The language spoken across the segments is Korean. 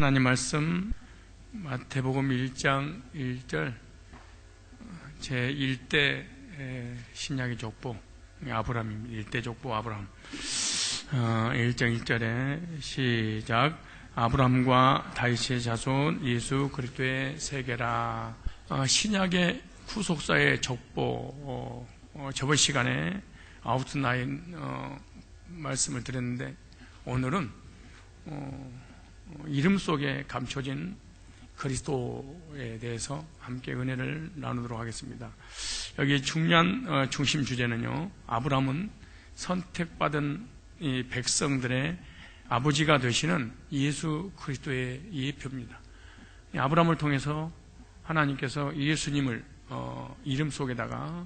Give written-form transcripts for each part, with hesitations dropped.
하나님 말씀 마태복음 1장 1절 제1대 신약의 족보 아브라함입니다. 1대 족보 아브라함 1장 1절에 시작. 아브라함과 다윗의 자손 예수 그리스도의 세계라. 신약의 후속사의 족보 저번 시간에 아웃라인 말씀을 드렸는데 오늘은 이름 속에 감춰진 그리스도에 대해서 함께 은혜를 나누도록 하겠습니다. 여기 중요한 중심 주제는요, 아브라함은 선택받은 이 백성들의 아버지가 되시는 예수 그리스도의 예표입니다. 아브라함을 통해서 하나님께서 예수님을 이름 속에다가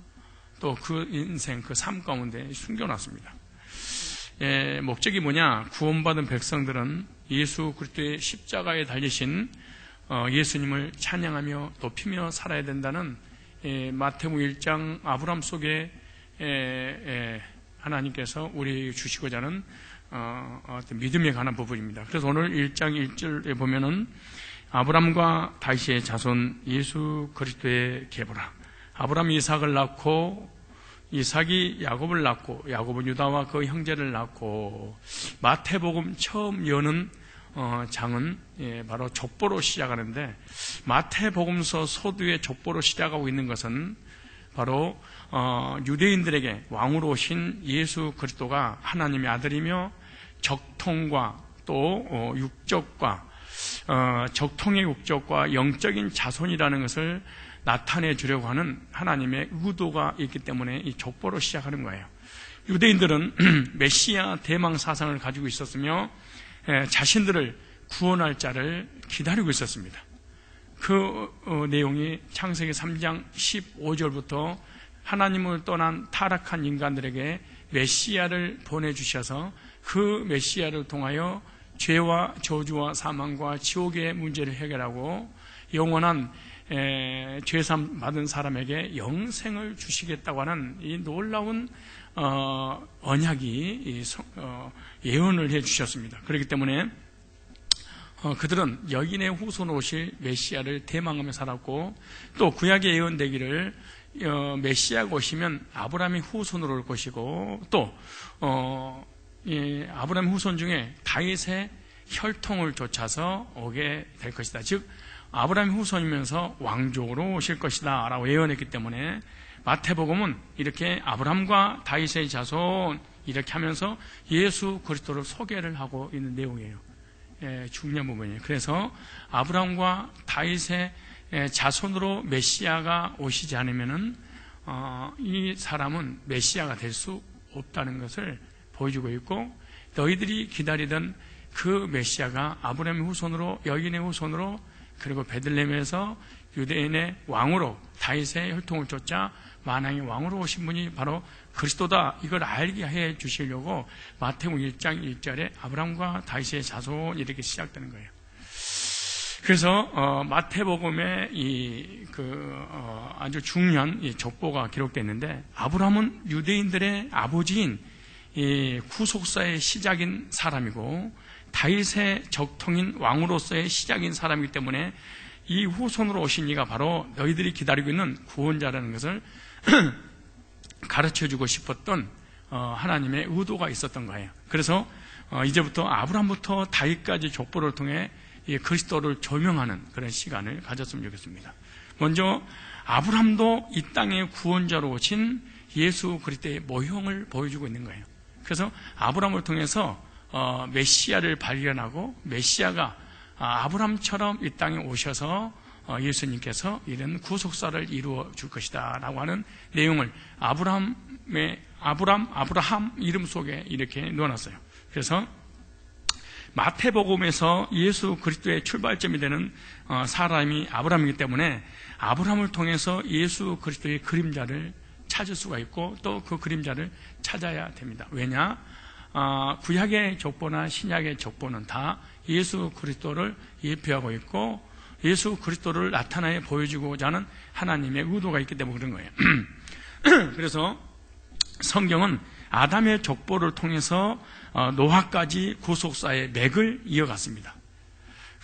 또 그 인생, 그 삶 가운데 숨겨놨습니다. 목적이 뭐냐? 구원받은 백성들은 예수 그리스도의 십자가에 달리신 예수님을 찬양하며 높이며 살아야 된다는 마태복음 1장 아브라함 속에 하나님께서 우리 주시고자 하는 어떤 믿음에 관한 부분입니다. 그래서 오늘 1장 1절에 보면은 아브라함과 다윗의 자손 예수 그리스도의 계보라. 아브라함이 이삭을 낳고 이삭이 야곱을 낳고 야곱은 유다와 그 형제를 낳고 마태복음 처음 여는 장은 바로 족보로 시작하는데 마태복음서 서두에 족보로 시작하고 있는 것은 바로 유대인들에게 왕으로 오신 예수 그리스도가 하나님의 아들이며 적통과 또 육적과 적통의 육적과 영적인 자손이라는 것을 나타내 주려고 하는 하나님의 의도가 있기 때문에 이 족보로 시작하는 거예요. 유대인들은 메시아 대망 사상을 가지고 있었으며 자신들을 구원할 자를 기다리고 있었습니다. 그 내용이 창세기 3장 15절부터 하나님을 떠난 타락한 인간들에게 메시아를 보내주셔서 그 메시아를 통하여 죄와 저주와 사망과 지옥의 문제를 해결하고 영원한 죄삼 받은 사람에게 영생을 주시겠다고 하는 이 놀라운 언약이 예언을 해 주셨습니다. 그렇기 때문에 그들은 여인의 후손으로 오실 메시아를 대망하며 살았고 또 구약에 예언되기를 메시아가 오시면 아브라함의 후손으로 올 것이고 또 아브라함의 후손 중에 다윗의 혈통을 좇아서 오게 될 것이다. 즉 아브라함의 후손이면서 왕족으로 오실 것이다 라고 예언했기 때문에 마태복음은 이렇게 아브라함과 다윗의 자손 이렇게 하면서 예수 그리스도를 소개를 하고 있는 내용이에요. 중요한 부분이에요. 그래서 아브라함과 다윗의 자손으로 메시아가 오시지 않으면은 이 사람은 메시아가 될 수 없다는 것을 보여주고 있고 너희들이 기다리던 그 메시아가 아브라함의 후손으로 여인의 후손으로 그리고 베들레헴에서 유대인의 왕으로 다윗의 혈통을 쫓아 만왕의 왕으로 오신 분이 바로 그리스도다. 이걸 알게 해 주시려고 마태복음 1장 1절에 아브라함과 다윗의 자손 이렇게 시작되는 거예요. 그래서 마태복음에 아주 중요한 이 족보가 기록됐는데 아브라함은 유대인들의 아버지인 이 구속사의 시작인 사람이고 다윗의 적통인 왕으로서의 시작인 사람이기 때문에 이 후손으로 오신 이가 바로 너희들이 기다리고 있는 구원자라는 것을 가르쳐주고 싶었던 하나님의 의도가 있었던 거예요. 그래서 이제부터 아브라함부터 다윗까지 족보를 통해 이 그리스도를 조명하는 그런 시간을 가졌으면 좋겠습니다. 먼저 아브라함도 이 땅의 구원자로 오신 예수 그리스도의 모형을 보여주고 있는 거예요. 그래서 아브라함을 통해서 메시아를 발견하고 메시아가 아브라함처럼 이 땅에 오셔서 예수님께서 이런 구속사를 이루어 줄 것이다 라고 하는 내용을 아브라함 이름 속에 이렇게 넣어놨어요. 그래서 마태복음에서 예수 그리스도의 출발점이 되는 사람이 아브라함이기 때문에 아브라함을 통해서 예수 그리스도의 그림자를 찾을 수가 있고 또 그 그림자를 찾아야 됩니다. 왜냐? 구약의 족보나 신약의 족보는 다 예수 그리스도를 예표하고 있고 예수 그리스도를 나타내 보여주고자 하는 하나님의 의도가 있기 때문에 그런 거예요. 그래서 성경은 아담의 족보를 통해서 노아까지 구속사의 맥을 이어갔습니다.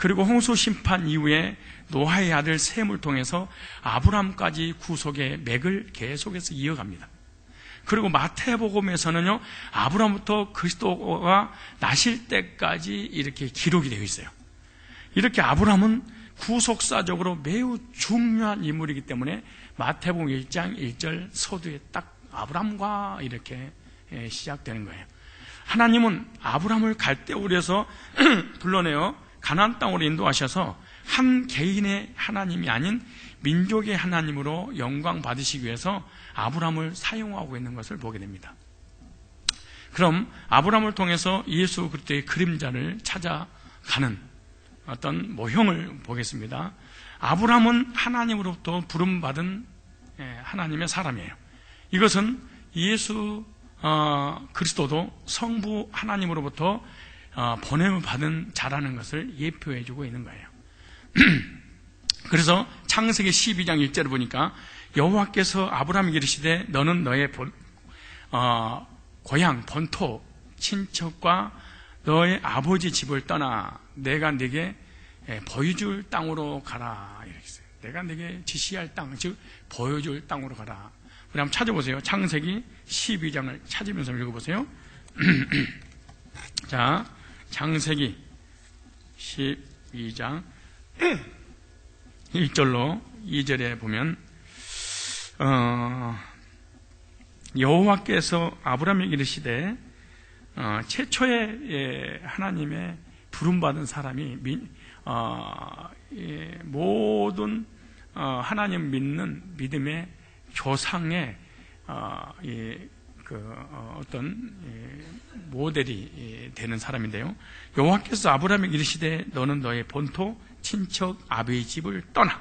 그리고 홍수 심판 이후에 노아의 아들 셈을 통해서 아브라함까지 구속의 맥을 계속해서 이어갑니다. 그리고 마태복음에서는요, 아브라함부터 그리스도가 나실 때까지 이렇게 기록이 되어 있어요. 이렇게 아브라함은 구속사적으로 매우 중요한 인물이기 때문에 마태복음 1장 1절 서두에 딱 아브라함과 이렇게 시작되는 거예요. 하나님은 아브라함을 갈대우리에서 불러내어 가나안 땅으로 인도하셔서 한 개인의 하나님이 아닌 민족의 하나님으로 영광 받으시기 위해서 아브라함을 사용하고 있는 것을 보게 됩니다. 그럼 아브라함을 통해서 예수 그리스도의 그림자를 찾아가는 어떤 모형을 보겠습니다. 아브라함은 하나님으로부터 부름받은 하나님의 사람이에요. 이것은 예수 그리스도도 성부 하나님으로부터 보냄을 받은 자라는 것을 예표해주고 있는 거예요. 그래서 창세기 12장 1절을 보니까 여호와께서 아브라함에게 이르시되 너는 너의 고향 본토 친척과 너의 아버지 집을 떠나 내가 네게 보여줄 땅으로 가라 이렇게 했어요. 내가 네게 지시할 땅, 즉 보여줄 땅으로 가라. 우리 한번 찾아보세요. 창세기 12장을 찾으면서 읽어보세요. 자, 창세기 12장 1절로 2절에 보면 여호와께서 아브라함에게 이르시되 최초의 하나님의 부름받은 사람이 모든 하나님 믿는 믿음의 조상의 어떤 모델이 되는 사람인데요. 여호와께서 아브라함에게 이르시되 너는 너의 본토 친척 아비의 집을 떠나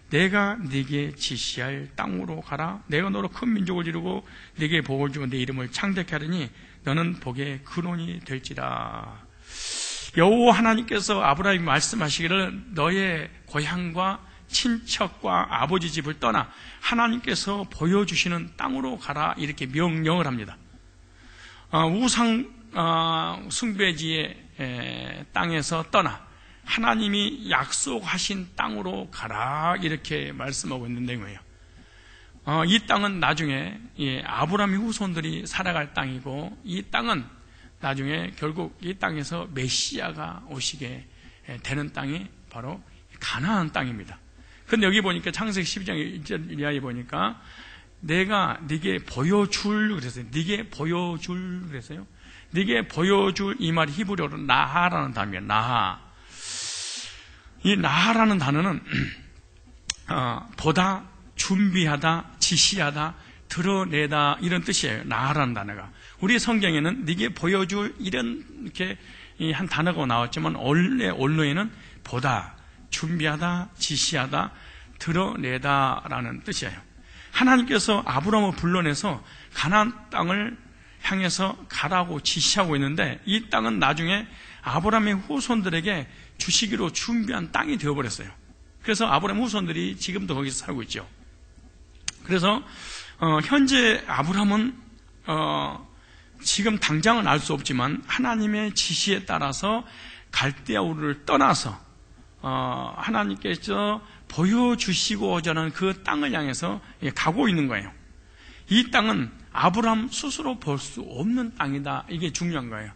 내가 네게 지시할 땅으로 가라. 내가 너로 큰 민족을 이루고 네게 복을 주고 네 이름을 창대케 하리니 너는 복의 근원이 될지라. 여호와 하나님께서 아브라함에게 말씀하시기를 너의 고향과 친척과 아버지 집을 떠나 하나님께서 보여주시는 땅으로 가라 이렇게 명령을 합니다. 우상 숭배지의 땅에서 떠나 하나님이 약속하신 땅으로 가라 이렇게 말씀하고 있는 내용이에요. 이 땅은 나중에 아브라함의 후손들이 살아갈 땅이고 이 땅은 나중에 결국 이 땅에서 메시아가 오시게 되는 땅이 바로 가나안 땅입니다. 근데 여기 보니까 창세기 12장 1절 이하에 보니까 내가 네게 보여줄 그랬어요. 네게 보여줄 그랬어요. 네게 보여줄 이 말이 히브리어로 나하라는 단어입니다. 나하. 이 나하라는 단어는 보다, 준비하다, 지시하다, 드러내다 이런 뜻이에요. 나하라는 단어가. 우리 성경에는 네게 보여줄 이런 이렇게 한 단어가 나왔지만 원래 언어에는 보다, 준비하다, 지시하다, 드러내다라는 뜻이에요. 하나님께서 아브라함을 불러내서 가나안 땅을 향해서 가라고 지시하고 있는데 이 땅은 나중에 아브라함의 후손들에게 주시기로 준비한 땅이 되어버렸어요. 그래서 아브라함 후손들이 지금도 거기서 살고 있죠. 그래서 현재 아브라함은 지금 당장은 알 수 없지만 하나님의 지시에 따라서 갈대아 우르를 떠나서 하나님께서 보여주시고자 하는 그 땅을 향해서 가고 있는 거예요. 이 땅은 아브라함 스스로 볼 수 없는 땅이다. 이게 중요한 거예요.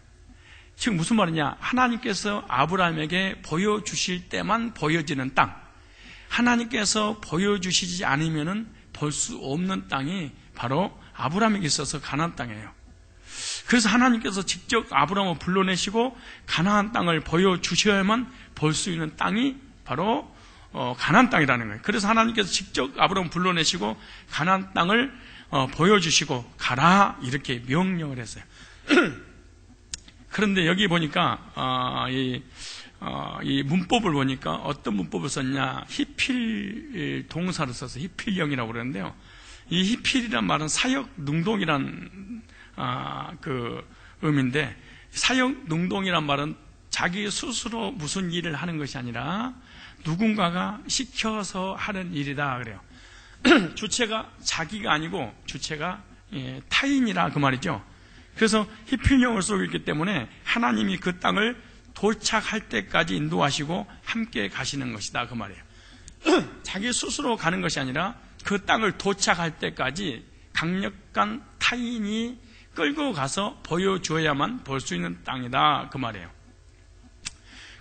지금 무슨 말이냐? 하나님께서 아브라함에게 보여주실 때만 보여지는 땅, 하나님께서 보여주시지 않으면은 볼 수 없는 땅이 바로 아브라함에게 있어서 가나안 땅이에요. 그래서 하나님께서 직접 아브라함을 불러내시고 가나안 땅을 보여주셔야만 볼 수 있는 땅이 바로 가나안 땅이라는 거예요. 그래서 하나님께서 직접 아브라함을 불러내시고 가나안 땅을 보여주시고 가라 이렇게 명령을 했어요. 그런데 여기 보니까 이 문법을 보니까 어떤 문법을 썼냐? 히필 동사를 써서 히필형이라고 그러는데요. 이 히필이란 말은 사역 능동이란 그 의미인데 사역 능동이란 말은 자기 스스로 무슨 일을 하는 것이 아니라 누군가가 시켜서 하는 일이다 그래요. 주체가 자기가 아니고 주체가 타인이라 그 말이죠. 그래서 히필형을 쓰고 있기 때문에 하나님이 그 땅을 도착할 때까지 인도하시고 함께 가시는 것이다 그 말이에요. 자기 스스로 가는 것이 아니라 그 땅을 도착할 때까지 강력한 타인이 끌고 가서 보여줘야만 볼 수 있는 땅이다 그 말이에요.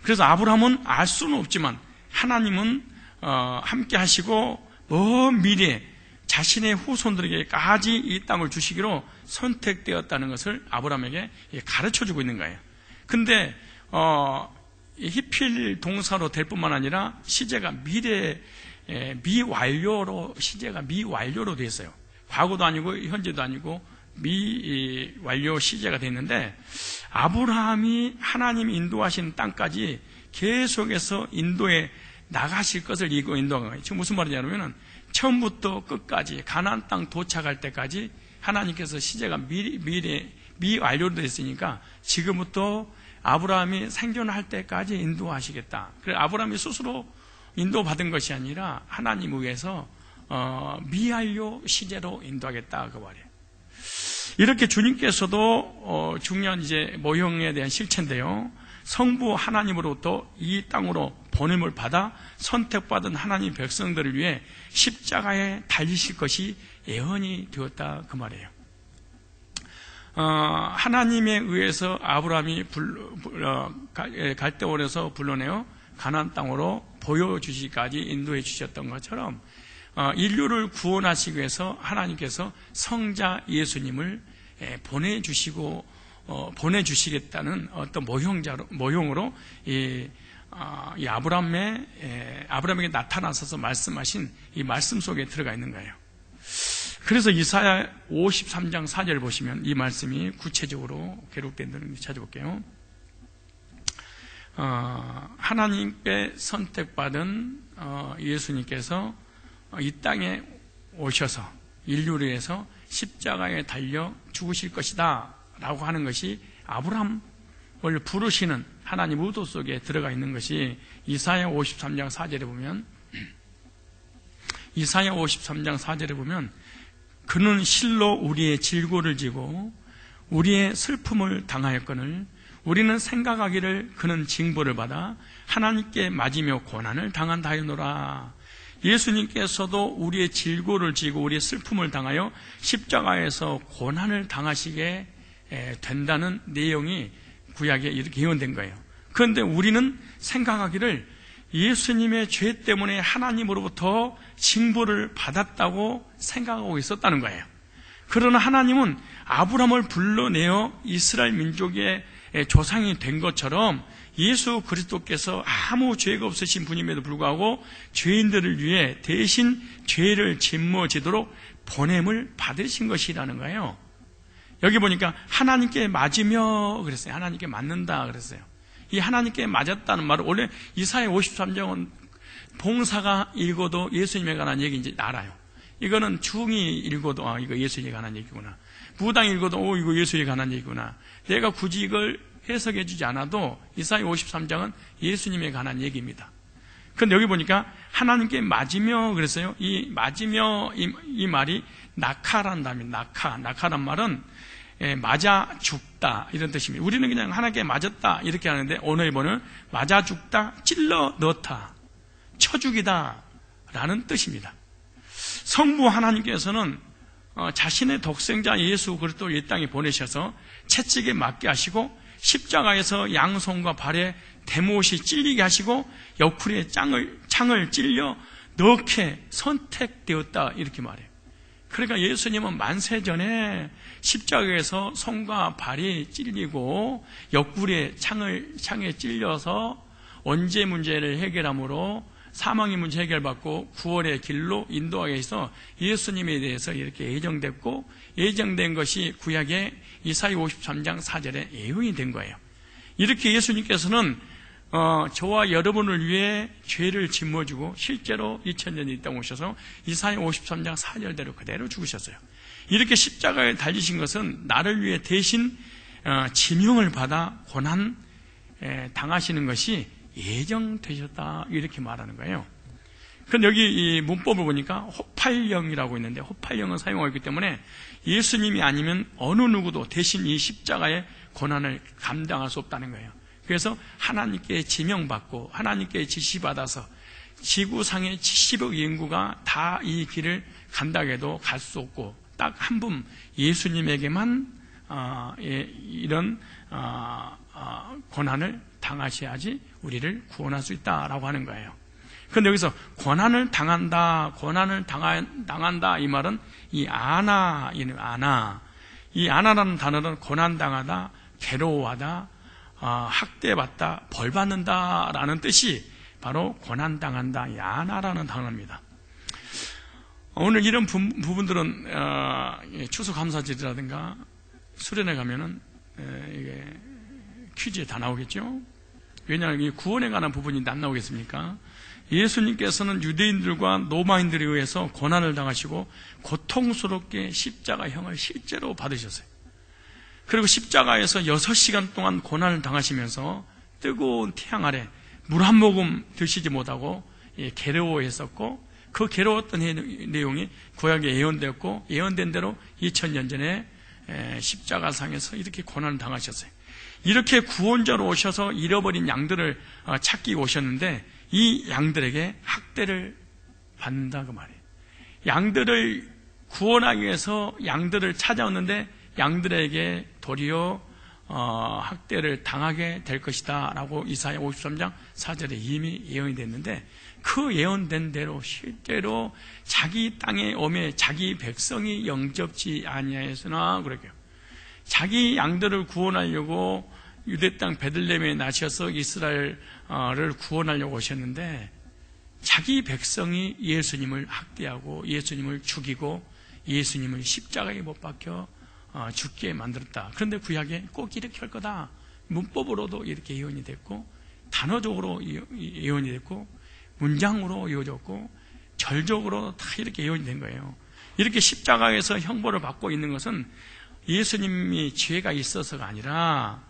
그래서 아브라함은 알 수는 없지만 하나님은 함께 하시고 먼 미래에 자신의 후손들에게까지 이 땅을 주시기로 선택되었다는 것을 아브라함에게 가르쳐주고 있는 거예요. 근데 히필 동사로 될 뿐만 아니라 시제가 미완료로 시제가 미완료로 되어 있어요. 과거도 아니고 현재도 아니고 미완료 시제가 되어 있는데, 아브라함이 하나님 인도하신 땅까지 계속해서 인도에 나가실 것을 인도한 거예요. 지금 무슨 말이냐면 처음부터 끝까지 가나안 땅 도착할 때까지 하나님께서 시제가 미완료로 되어 있으니까 지금부터 아브라함이 생존할 때까지 인도하시겠다. 그래서 아브라함이 스스로 인도받은 것이 아니라 하나님 의해서 미완료 시제로 인도하겠다 그 말이에요. 이렇게 주님께서도 중요한 이제 모형에 대한 실체인데요, 성부 하나님으로부터 이 땅으로 보냄을 받아 선택받은 하나님 백성들을 위해 십자가에 달리실 것이 예언이 되었다 그 말이에요. 하나님에 의해서 아브라함이 갈대원에서 불러내어 가나안 땅으로 보여주시기까지 인도해 주셨던 것처럼 인류를 구원하시기 위해서 하나님께서 성자 예수님을 보내주시겠다는 어떤 모형으로 이 아브라함에게 나타나셔서 말씀하신 이 말씀 속에 들어가 있는 거예요. 그래서 이사야 53장 4절을 보시면 이 말씀이 구체적으로 기록된 데를 찾아볼게요. 하나님께 선택받은 예수님께서 이 땅에 오셔서 인류를 위해서 십자가에 달려 죽으실 것이다 라고 하는 것이 아브라함을 부르시는 하나님 의도 속에 들어가 있는 것이 이사야 53장 4절에 보면, 이사야 53장 4절에 보면 그는 실로 우리의 질고를 지고 우리의 슬픔을 당하였거늘 우리는 생각하기를 그는 징벌을 받아 하나님께 맞으며 고난을 당한다 하였노라. 예수님께서도 우리의 질고를 지고 우리의 슬픔을 당하여 십자가에서 고난을 당하시게 된다는 내용이 구약에 이렇게 예언된 거예요. 그런데 우리는 생각하기를 예수님의 죄 때문에 하나님으로부터 징벌을 받았다고 생각하고 있었다는 거예요. 그러나 하나님은 아브라함을 불러내어 이스라엘 민족의 조상이 된 것처럼 예수 그리스도께서 아무 죄가 없으신 분임에도 불구하고 죄인들을 위해 대신 죄를 짊어지도록 보냄을 받으신 것이라는 거예요. 여기 보니까 하나님께 맞으며 그랬어요. 하나님께 맞는다 그랬어요. 이 하나님께 맞았다는 말은 원래 이사야 53장은 봉사가 읽어도 예수님에 관한 얘기인지 알아요. 이거는 중이 읽어도 이거 예수님에 관한 얘기구나. 무당 읽어도 이거 예수님에 관한 얘기구나. 내가 굳이 이걸 해석해 주지 않아도 이사야 53장은 예수님에 관한 얘기입니다. 그런데 여기 보니까 하나님께 맞으며 그랬어요. 이 맞으며 이 말이 낙하란 단어입니다. 낙하란 말은 맞아 죽다 이런 뜻입니다. 우리는 그냥 하나님께 맞았다 이렇게 하는데 언어에 보면 맞아 죽다, 찔러 넣다, 쳐 죽이다 라는 뜻입니다. 성부 하나님께서는 자신의 독생자 예수 그리스도를 이 땅에 보내셔서 채찍에 맞게 하시고 십자가에서 양손과 발에 대못이 찔리게 하시고 옆구리에 창을 찔려 넣게 선택되었다 이렇게 말해요. 그러니까 예수님은 만세 전에 십자가에서 손과 발이 찔리고 옆구리에 창에 찔려서 언제 문제를 해결함으로 사망의 문제 해결받고 구원의 길로 인도하게 해서 예수님에 대해서 이렇게 예정된 것이 구약의 이사야 53장 4절에 예언이 된 거예요. 이렇게 예수님께서는 저와 여러분을 위해 죄를 짊어지고 실제로 2000년이 있다 오셔서 이사야 53장 4절대로 그대로 죽으셨어요. 이렇게 십자가에 달리신 것은 나를 위해 대신 지명을 받아 고난 당하시는 것이 예정되셨다 이렇게 말하는 거예요. 그런데 여기 이 문법을 보니까 호팔령이라고 있는데 호팔령을 사용하고 있기 때문에 예수님이 아니면 어느 누구도 대신 이 십자가의 고난을 감당할 수 없다는 거예요. 그래서 하나님께 지명받고 하나님께 지시받아서 지구상의 70억 인구가 다 이 길을 간다고 해도 갈 수 없고 딱 한 분 예수님에게만 이런 고난을 당하셔야지 우리를 구원할 수 있다라고 하는 거예요. 그런데 여기서 고난을 당한다 이 말은 이 아나라는 단어는 고난당하다, 괴로워하다, 학대받다, 벌받는다라는 뜻이 바로 고난당한다, 이 아나라는 단어입니다. 오늘 이런 부분들은 추수감사절이라든가 수련회 가면은 이게 퀴즈에 다 나오겠죠. 왜냐하면 이 구원에 관한 부분이 안 나오겠습니까? 예수님께서는 유대인들과 로마인들에 의해서 고난을 당하시고 고통스럽게 십자가형을 실제로 받으셨어요. 그리고 십자가에서 6시간 동안 고난을 당하시면서 뜨거운 태양 아래 물 한 모금 드시지 못하고 괴로워했었고, 그 괴로웠던 내용이 구약에 예언되었고, 예언된 대로 2000년 전에 십자가상에서 이렇게 고난을 당하셨어요. 이렇게 구원자로 오셔서 잃어버린 양들을 찾기 오셨는데 이 양들에게 학대를 받는다 그 말이에요. 양들을 구원하기 위해서 양들을 찾아왔는데 양들에게 도리어 학대를 당하게 될 것이다 라고 이사야 53장 4절에 이미 예언이 됐는데, 그 예언된 대로 실제로 자기 땅에 오매 자기 백성이 영접지 아니하였으나 그러게요. 자기 양들을 구원하려고 유대 땅 베들레헴에 나셔서 이스라엘을 구원하려고 오셨는데 자기 백성이 예수님을 학대하고 예수님을 죽이고 예수님을 십자가에 못 박혀 죽게 만들었다. 그런데 구약에 꼭 이렇게 할 거다. 문법으로도 이렇게 예언이 됐고, 단어적으로 예언이 됐고, 문장으로 이어졌고, 절적으로 다 이렇게 예언이 된 거예요. 이렇게 십자가에서 형벌을 받고 있는 것은 예수님이 죄가 있어서가 아니라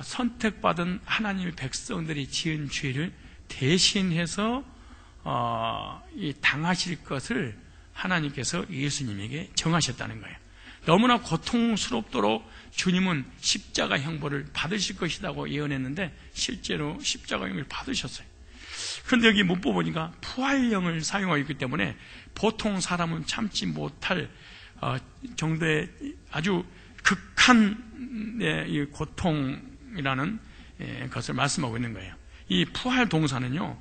선택받은 하나님의 백성들이 지은 죄를 대신해서 당하실 것을 하나님께서 예수님에게 정하셨다는 거예요. 너무나 고통스럽도록 주님은 십자가 형벌을 받으실 것이라고 예언했는데 실제로 십자가 형을 받으셨어요. 그런데 여기 못 보니까 부활령을 사용하고 있기 때문에 보통 사람은 참지 못할 정도의 아주 극한 고통이라는 것을 말씀하고 있는 거예요. 이 부활 동사는요,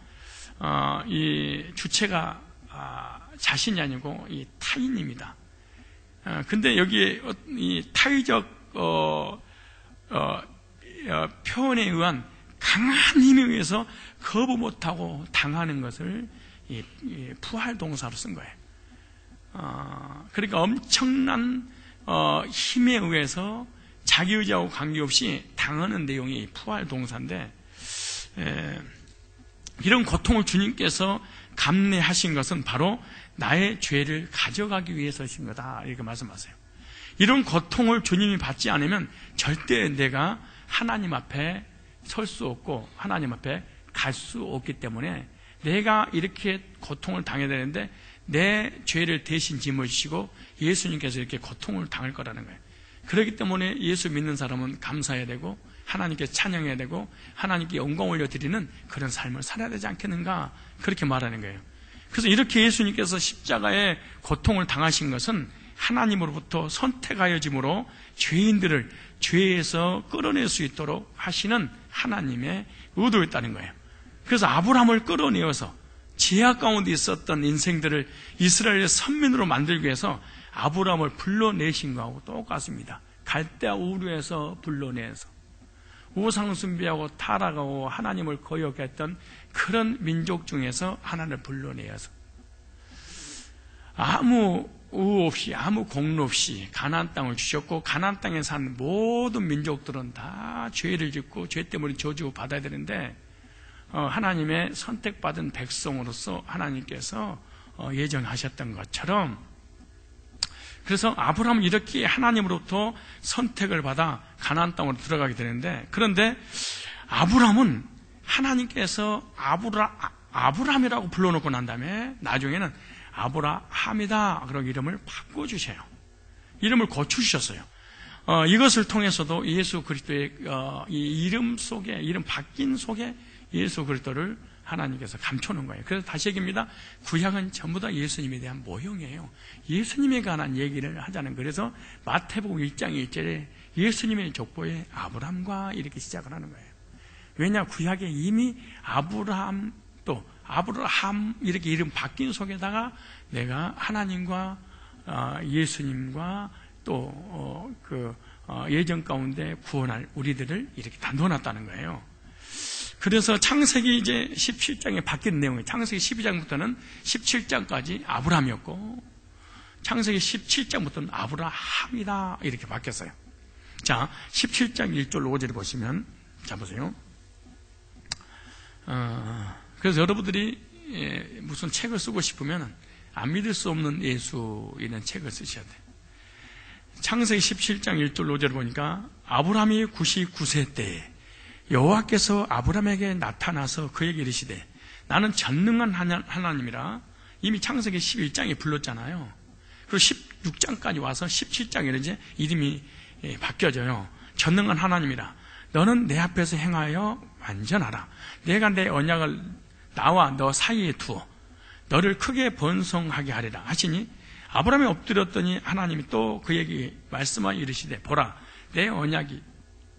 이 주체가 자신이 아니고 이 타인입니다. 근데 여기에 이 타의적 표현에 의한 강한 힘에 의해서 거부 못하고 당하는 것을 이 부활 동사로 쓴 거예요. 그러니까 엄청난 힘에 의해서 자기 의지하고 관계없이 당하는 내용이 부활 동사인데, 이런 고통을 주님께서 감내하신 것은 바로 나의 죄를 가져가기 위해서신 거다, 이렇게 말씀하세요. 이런 고통을 주님이 받지 않으면 절대 내가 하나님 앞에 설 수 없고 하나님 앞에 갈 수 없기 때문에 내가 이렇게 고통을 당해야 되는데 내 죄를 대신 짊어지시고 예수님께서 이렇게 고통을 당할 거라는 거예요. 그렇기 때문에 예수 믿는 사람은 감사해야 되고 하나님께 찬양해야 되고 하나님께 영광 올려드리는 그런 삶을 살아야 되지 않겠는가, 그렇게 말하는 거예요. 그래서 이렇게 예수님께서 십자가에 고통을 당하신 것은 하나님으로부터 선택하여짐으로 죄인들을 죄에서 끌어낼 수 있도록 하시는 하나님의 의도였다는 거예요. 그래서 아브라함을 끌어내어서 죄악 가운데 있었던 인생들을 이스라엘의 선민으로 만들기 위해서 아브라함을 불러내신 거하고 똑같습니다. 갈대아 우르에서 불러내서 우상숭배하고 타락하고 하나님을 거역했던 그런 민족 중에서 하나님을 불러내어서 아무 의 없이 아무 공로 없이 가나안 땅을 주셨고, 가나안 땅에 사는 모든 민족들은 다 죄를 짓고 죄 때문에 저주 받아야 되는데 하나님의 선택받은 백성으로서 하나님께서 예정하셨던 것처럼, 그래서 아브라함은 이렇게 하나님으로부터 선택을 받아 가나안 땅으로 들어가게 되는데, 그런데 아브라함은 하나님께서 아브라함이라고 불러놓고 난 다음에 나중에는 아브라함이다 그러고 이름을 바꿔주셔요. 이름을 고쳐주셨어요. 이것을 통해서도 예수 그리스도의 이 이름 속에, 이름 바뀐 속에 예수 그리스도를 하나님께서 감춰놓은 거예요. 그래서 다시 얘기합니다. 구약은 전부 다 예수님에 대한 모형이에요. 예수님에 관한 얘기를 하자는 거예요. 그래서 마태복음 1장 1절에 예수님의 족보에 아브라함과 이렇게 시작을 하는 거예요. 왜냐? 구약에 이미 아브라함 또 아브라함 이렇게 이름 바뀐 속에다가 내가 하나님과 예수님과 또 예정 가운데 구원할 우리들을 이렇게 다 넣어놨다는 거예요. 그래서 창세기 이제 17장에 바뀐 내용이에요. 창세기 12장부터는 17장까지 아브라함이었고 창세기 17장부터는 아브라함이다 이렇게 바뀌었어요. 자, 17장 1절 5절을 보시면, 자 보세요. 그래서 여러분들이 무슨 책을 쓰고 싶으면 안 믿을 수 없는 예수 이런 책을 쓰셔야 돼요. 창세기 17장 1절 5절을 보니까 아브라함이 99세 때에 여호와께서 아브라함에게 나타나서 그에게 이르시되 나는 전능한 하나님이라. 이미 창세기 11장에 불렀잖아요. 그리고 16장까지 와서 17장에 이제 이름이 바뀌어져요. 전능한 하나님이라. 너는 내 앞에서 행하여 완전하라. 내가 내 언약을 나와 너 사이에 두어 너를 크게 번성하게 하리라 하시니 아브라함이 엎드렸더니 하나님이 또 그에게 말씀하여 이르시되 보라 내 언약이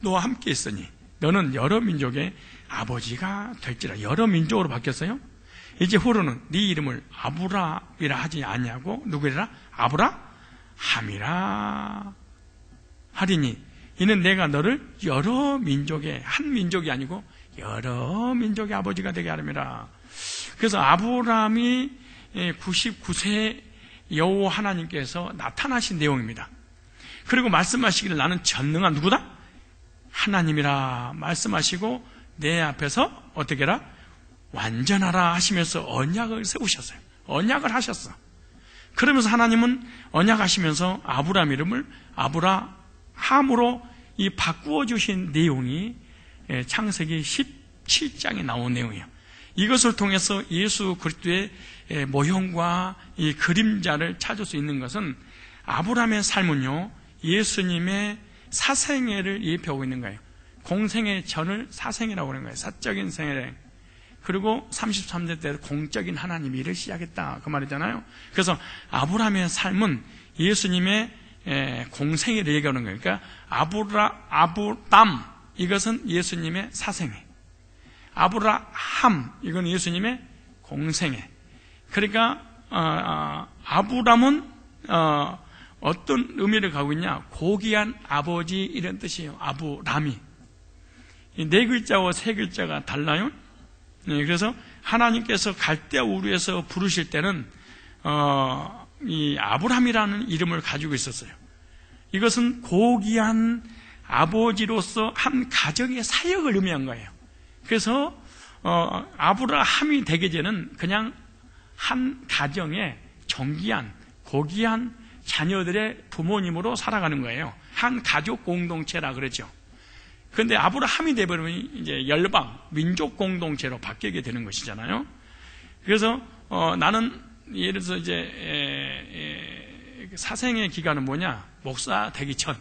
너와 함께 있으니 너는 여러 민족의 아버지가 될지라. 여러 민족으로 바뀌었어요. 이제 후로는 네 이름을 아브라함이라 하지 아니하고 누구라? 아브라함이라 하리니 이는 내가 너를 여러 민족의, 한 민족이 아니고 여러 민족의 아버지가 되게 하림이라. 그래서 아브라함이 99세 여호와 하나님께서 나타나신 내용입니다. 그리고 말씀하시기를 나는 전능한 누구다? 하나님이라 말씀하시고 내 앞에서 어떻게 해라? 완전하라 하시면서 언약을 세우셨어요. 언약을 하셨어. 그러면서 하나님은 언약하시면서 아브라함 이름을 아브라함으로 이 바꾸어 주신 내용이 창세기 17장에 나온 내용이에요. 이것을 통해서 예수 그리스도의 모형과 이 그림자를 찾을 수 있는 것은 아브라함의 삶은요 예수님의 사생애를 예표하고 있는 거예요. 공생의 전을 사생애라고 하는 거예요. 사적인 생애. 그리고 33세 때 공적인 하나님의 일을 시작했다 그 말이잖아요. 그래서 아브라함의 삶은 예수님의 공생애를 얘기하는 거예요. 그러니까 아브람 이것은 예수님의 사생애, 아브라함 이건 예수님의 공생애. 그러니까 아브람은 어떤 의미를 가지고 있냐? 고귀한 아버지 이런 뜻이에요. 아브람이 네 글자와 세 글자가 달라요. 네, 그래서 하나님께서 갈대아 우르에서 부르실 때는 이 아브람이라는 이름을 가지고 있었어요. 이것은 고귀한 아버지로서 한 가정의 사역을 의미한 거예요. 그래서 아브라함이 되기 전에는 그냥 한 가정의 존귀한 고귀한 자녀들의 부모님으로 살아가는 거예요. 한 가족 공동체라 그러죠. 그런데 아브라함이 되버리면 이제 열방, 민족 공동체로 바뀌게 되는 것이잖아요. 그래서 나는 예를 들어서 이제 사생의 기간은 뭐냐? 목사 되기 전.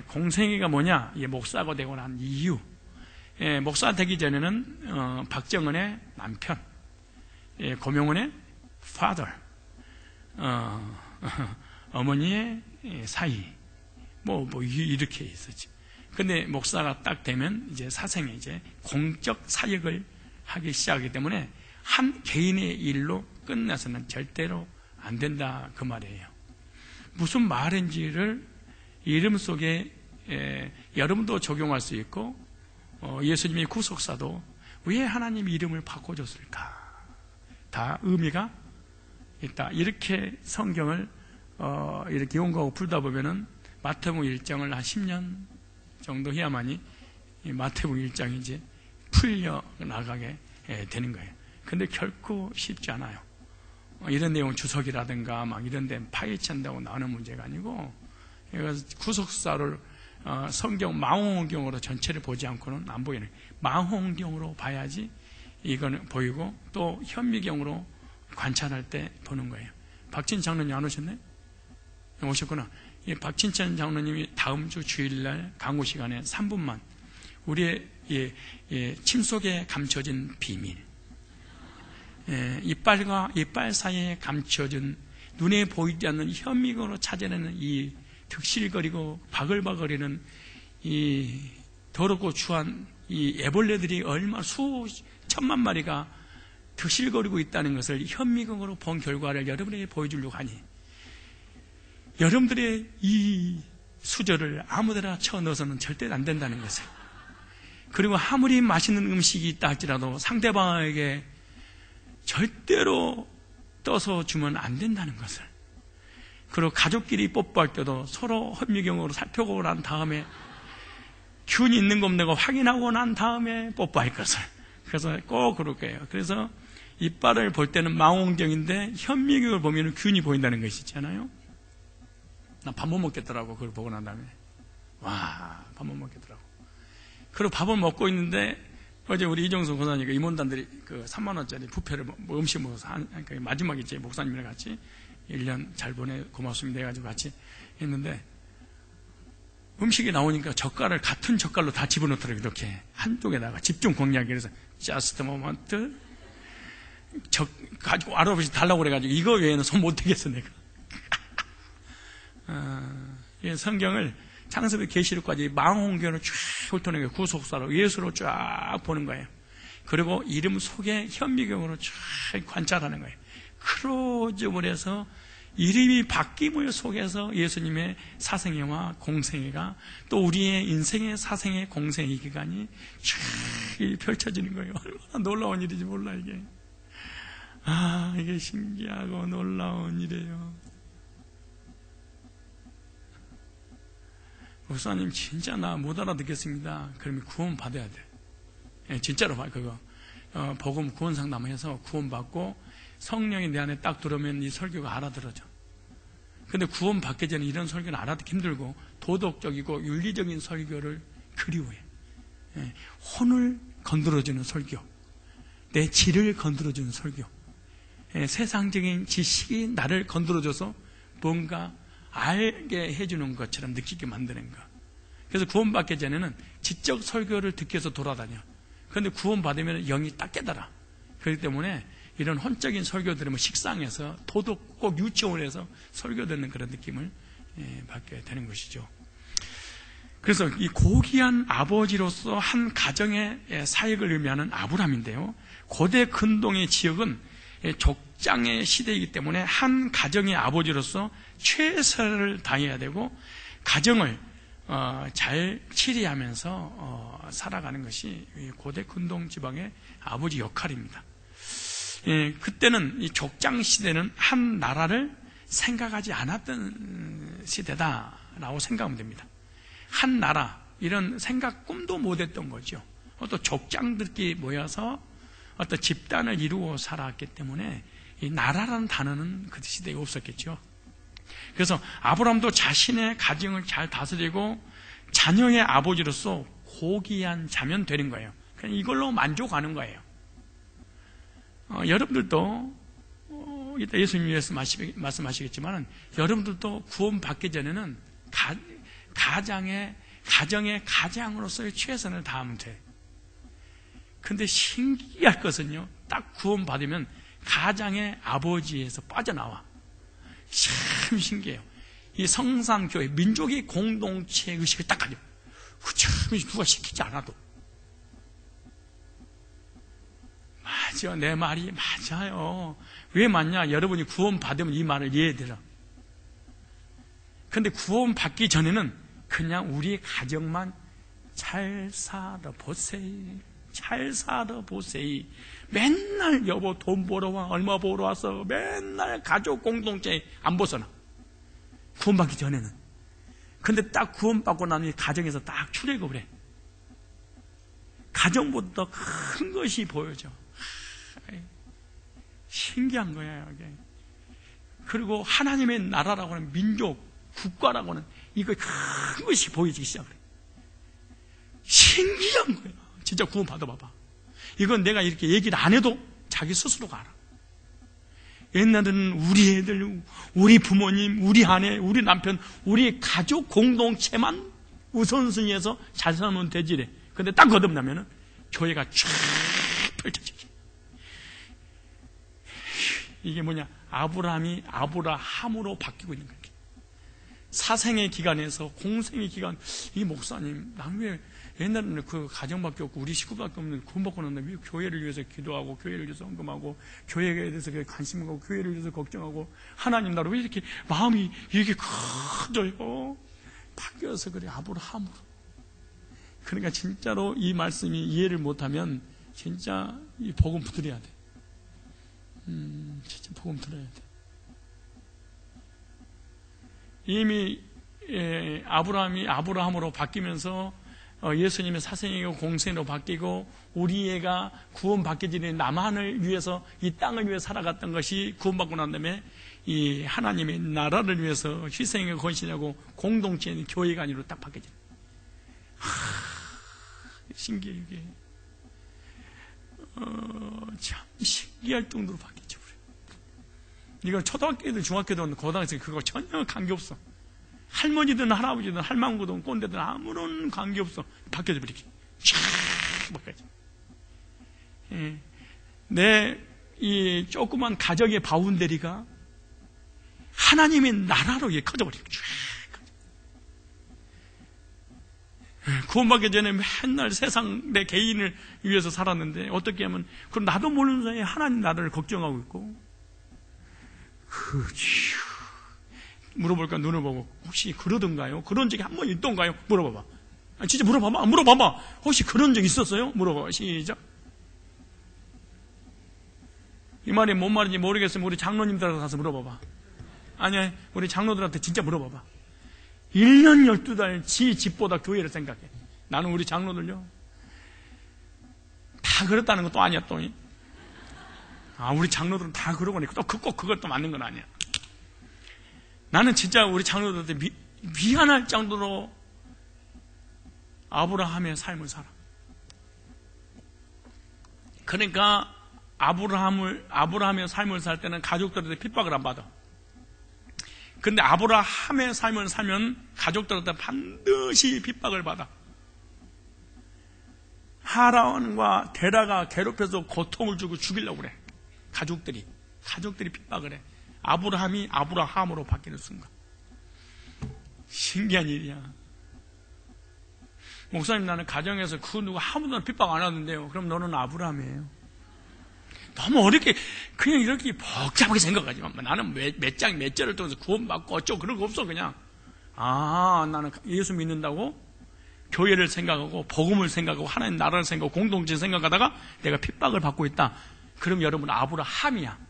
공생애가 뭐냐? 목사가 되고 난 이후. 목사 되기 전에는 박정은의 남편, 고명은의 father, 어머니의 사이, 뭐 이렇게 있었지. 근데 목사가 딱 되면 이제 사생에 이제 공적 사역을 하기 시작하기 때문에 한 개인의 일로 끝나서는 절대로 안 된다 그 말이에요. 무슨 말인지를 이름 속에 여러분도 적용할 수 있고 예수님의 구속사도 왜 하나님 이름을 바꿔줬을까? 다 의미가 있다. 이렇게 성경을 이렇게 연구하고 풀다 보면은 마태복음 1장을 한 10년 정도 해야만이 이 마태복음 1장이 이제 풀려 나가게 되는 거예요. 근데 결코 쉽지 않아요. 이런 내용 주석이라든가 막 이런 데 파헤친다고 나오는 문제가 아니고, 그래서 구속사를 성경 망원경으로 전체를 보지 않고는 안 보이는, 망원경으로 봐야지 이거는 보이고, 또 현미경으로 관찰할 때 보는 거예요. 박진 장로님 안 오셨네? 오셨구나. 박진찬 장로님이 다음 주 주일날 강구 시간에 3분만 우리의 침 속에 감춰진 비밀, 이빨과 이빨 사이에 감춰진 눈에 보이지 않는 현미경으로 찾아내는 이 득실거리고 바글바글거리는 이 더럽고 추한 이 애벌레들이 얼마나 수천만 마리가 득실거리고 있다는 것을 현미경으로 본 결과를 여러분에게 보여주려고 하니, 여러분들의 이 수저를 아무데나 쳐넣어서는 절대 안 된다는 것을, 그리고 아무리 맛있는 음식이 있다 할지라도 상대방에게 절대로 떠서 주면 안 된다는 것을, 그리고 가족끼리 뽀뽀할 때도 서로 현미경으로 살펴보고 난 다음에 균이 있는 것 없는 거 확인하고 난 다음에 뽀뽀할 것을, 그래서 꼭 그럴 거예요. 그래서 이빨을 볼 때는 망원경인데 현미경을 보면 균이 보인다는 것이 있잖아요. 나 밥 못 먹겠더라고. 그걸 보고 난 다음에 와, 밥 못 먹겠더라고. 그리고 밥을 먹고 있는데 어제 우리 이정수 권사님과 임원단들이 그 3만 원짜리 부페를 음식 먹어서 마지막에 이제 목사님이랑 같이 1년 잘 보내 고맙습니다 해가지고 같이 했는데, 음식이 나오니까 젓갈을 같은 젓갈로 다 집어넣더라고요. 이렇게 한쪽에다가 집중 공략이. 그래서 just a moment 가지고 알아보시 달라고 그래가지고 이거 외에는 손 못 대겠어 내가. 성경을 창세기 계시록까지 망원경으로 쫙 훑어내는 게 구속사로 예수로 쫙 보는 거예요. 그리고 이름 속에 현미경으로 쫙 관찰하는 거예요. 크로즈업을 해서 이름이 바뀜을 속에서 예수님의 사생애와 공생애가 또 우리의 인생의 사생애 공생의 기간이 쫙 펼쳐지는 거예요. 얼마나 놀라운 일인지 몰라 이게. 이게 신기하고 놀라운 일이에요. 목사님 진짜 나 못 알아듣겠습니다. 그러면 구원 받아야 돼. 진짜로 봐. 그거 복음 구원 상담해서 구원 받고 성령이 내 안에 딱 들어오면 이 설교가 알아들어져. 근데 구원 받기 전에 이런 설교는 알아듣기 힘들고 도덕적이고 윤리적인 설교를 그리워해. 혼을 건드려주는 설교, 내 질을 건드려주는 설교, 세상적인 지식이 나를 건드려줘서 뭔가 알게 해주는 것처럼 느끼게 만드는 거. 그래서 구원받기 전에는 지적 설교를 듣기 위해서 돌아다녀. 그런데 구원받으면 영이 딱 깨달아. 그렇기 때문에 이런 혼적인 설교 들으면 식상해서 도덕 꼭 유치원에서 설교 듣는 그런 느낌을 받게 되는 것이죠. 그래서 이 고귀한 아버지로서 한 가정의 사역을 의미하는 아브라함인데요, 고대 근동의 지역은 족장의 시대이기 때문에 한 가정의 아버지로서 최선을 다해야 되고 가정을 잘 치리하면서 살아가는 것이 고대 근동 지방의 아버지 역할입니다. 그때는 이 족장 시대는 한 나라를 생각하지 않았던 시대다라고 생각하면 됩니다. 한 나라, 이런 생각 꿈도 못했던 거죠. 또 족장들끼리 모여서 어떤 집단을 이루어 살았기 때문에 이 나라라는 단어는 그 시대에 없었겠죠. 그래서 아브라함도 자신의 가정을 잘 다스리고 자녀의 아버지로서 고귀한 자면 되는 거예요. 그냥 이걸로 만족하는 거예요. 여러분들도 이따 예수님이 말씀하시겠지만 여러분들도 구원 받기 전에는 가정의 가장으로서의 최선을 다하면 돼. 근데 신기할 것은요, 딱 구원 받으면 가장의 아버지에서 빠져나와. 참 신기해요. 이 성산교회 민족의 공동체 의식을 딱 가져. 참 누가 시키지 않아도. 맞아, 내 말이 맞아요. 왜 맞냐? 여러분이 구원 받으면 이 말을 이해해드려. 근데 구원 받기 전에는 그냥 우리 가정만 잘 살아보세요. 잘 살아보세요. 맨날 여보 돈 벌어 와, 얼마 벌어 와서 맨날 가족 공동체에 안 벗어나. 구원받기 전에는. 근데 딱 구원받고 나면 가정에서 딱 출애굽을 해. 가정보다 더 큰 것이 보여져. 신기한 거야 이게. 그리고 하나님의 나라라고 하는 민족, 국가라고 하는 이거 큰 것이 보이기 시작해. 신기한 거야. 진짜 구원 받아봐봐. 이건 내가 이렇게 얘기를 안 해도 자기 스스로가 알아. 옛날에는 우리 애들, 우리 부모님, 우리 아내, 우리 남편, 우리 가족 공동체만 우선순위에서 잘 살면 되지래. 근데 딱 거듭나면은 교회가 쫙 펼쳐지죠. 이게 뭐냐? 아브라함이 아브라함으로 바뀌고 있는 거예요. 사생의 기간에서 공생의 기간. 이 목사님, 난 왜 옛날에는 그 가정밖에 없고 우리 식구밖에 없는 구원받고 났는데 왜 교회를 위해서 기도하고 교회를 위해서 헌금하고 교회에 대해서 관심 갖고 교회를 위해서 걱정하고 하나님 나라 왜 이렇게 마음이 이렇게 커져요? 바뀌어서 그래. 아브라함으로. 그러니까 진짜로 이 말씀이 이해를 못하면 진짜 이 복음 들어야 돼. 진짜 복음 들어야 돼. 이미 아브라함이 아브라함으로 바뀌면서 예수님의 사생이고 공생으로 바뀌고 우리 애가 구원받기 전에 남한을 위해서 이 땅을 위해 살아갔던 것이 구원받고 난 다음에 이 하나님의 나라를 위해서 희생하고 헌신하고 공동체인 교회가 아니로 딱 바뀌어져요. 신기해 이게. 참 신기할 정도로 바뀌죠. 이거 초등학교든 중학교든 고등학생 그거 전혀 관계없어. 할머니든 할아버지든 할망구든 꼰대든 아무런 관계없어. 바뀌어져 버리게. 쫙 바뀌어져. 내 이 조그만 가정의 바운데리가 하나님의 나라로 커져버리게. 구원받기 전에 맨날 세상 내 개인을 위해서 살았는데 어떻게 하면 그럼 나도 모르는 사이에 하나님 나라를 걱정하고 있고 물어볼까 눈을 보고 혹시 그러던가요? 그런 적이 한 번 있던가요? 물어봐봐. 진짜 물어봐봐. 혹시 그런 적 있었어요? 물어봐봐. 시작. 이 말이 뭔 말인지 모르겠으면 우리 장로님들한테 가서 물어봐봐. 아니야, 우리 장로들한테 진짜 물어봐봐. 1년 12달 집보다 교회를 생각해. 나는 우리 장로들요 다 그렇다는 것도 아니야 또. 우리 장로들은 다 그러고 또 꼭 그것도 맞는 건 아니야. 나는 진짜 우리 장로들한테 미안할 정도로 아브라함의 삶을 살아. 그러니까 아브라함의 삶을 살 때는 가족들한테 핍박을 안 받아. 근데 아브라함의 삶을 살면 가족들한테 반드시 핍박을 받아. 하란과 데라가 괴롭혀서 고통을 주고 죽이려고 그래. 가족들이 핍박을 해. 아브라함이 아브라함으로 바뀌는 순간. 신기한 일이야. 목사님, 나는 가정에서 그 누구 아무도 핍박 안 하는데요. 그럼 너는 아브라함이에요. 너무 어렵게 그냥 이렇게 복잡하게 생각하지 마. 나는 몇 장 몇 절을 통해서 구원받고 어쩌고 그런 거 없어. 그냥 나는 예수 믿는다고 교회를 생각하고 복음을 생각하고 하나님 나라를 생각하고 공동체 생각하다가 내가 핍박을 받고 있다. 그럼 여러분 아브라함이야.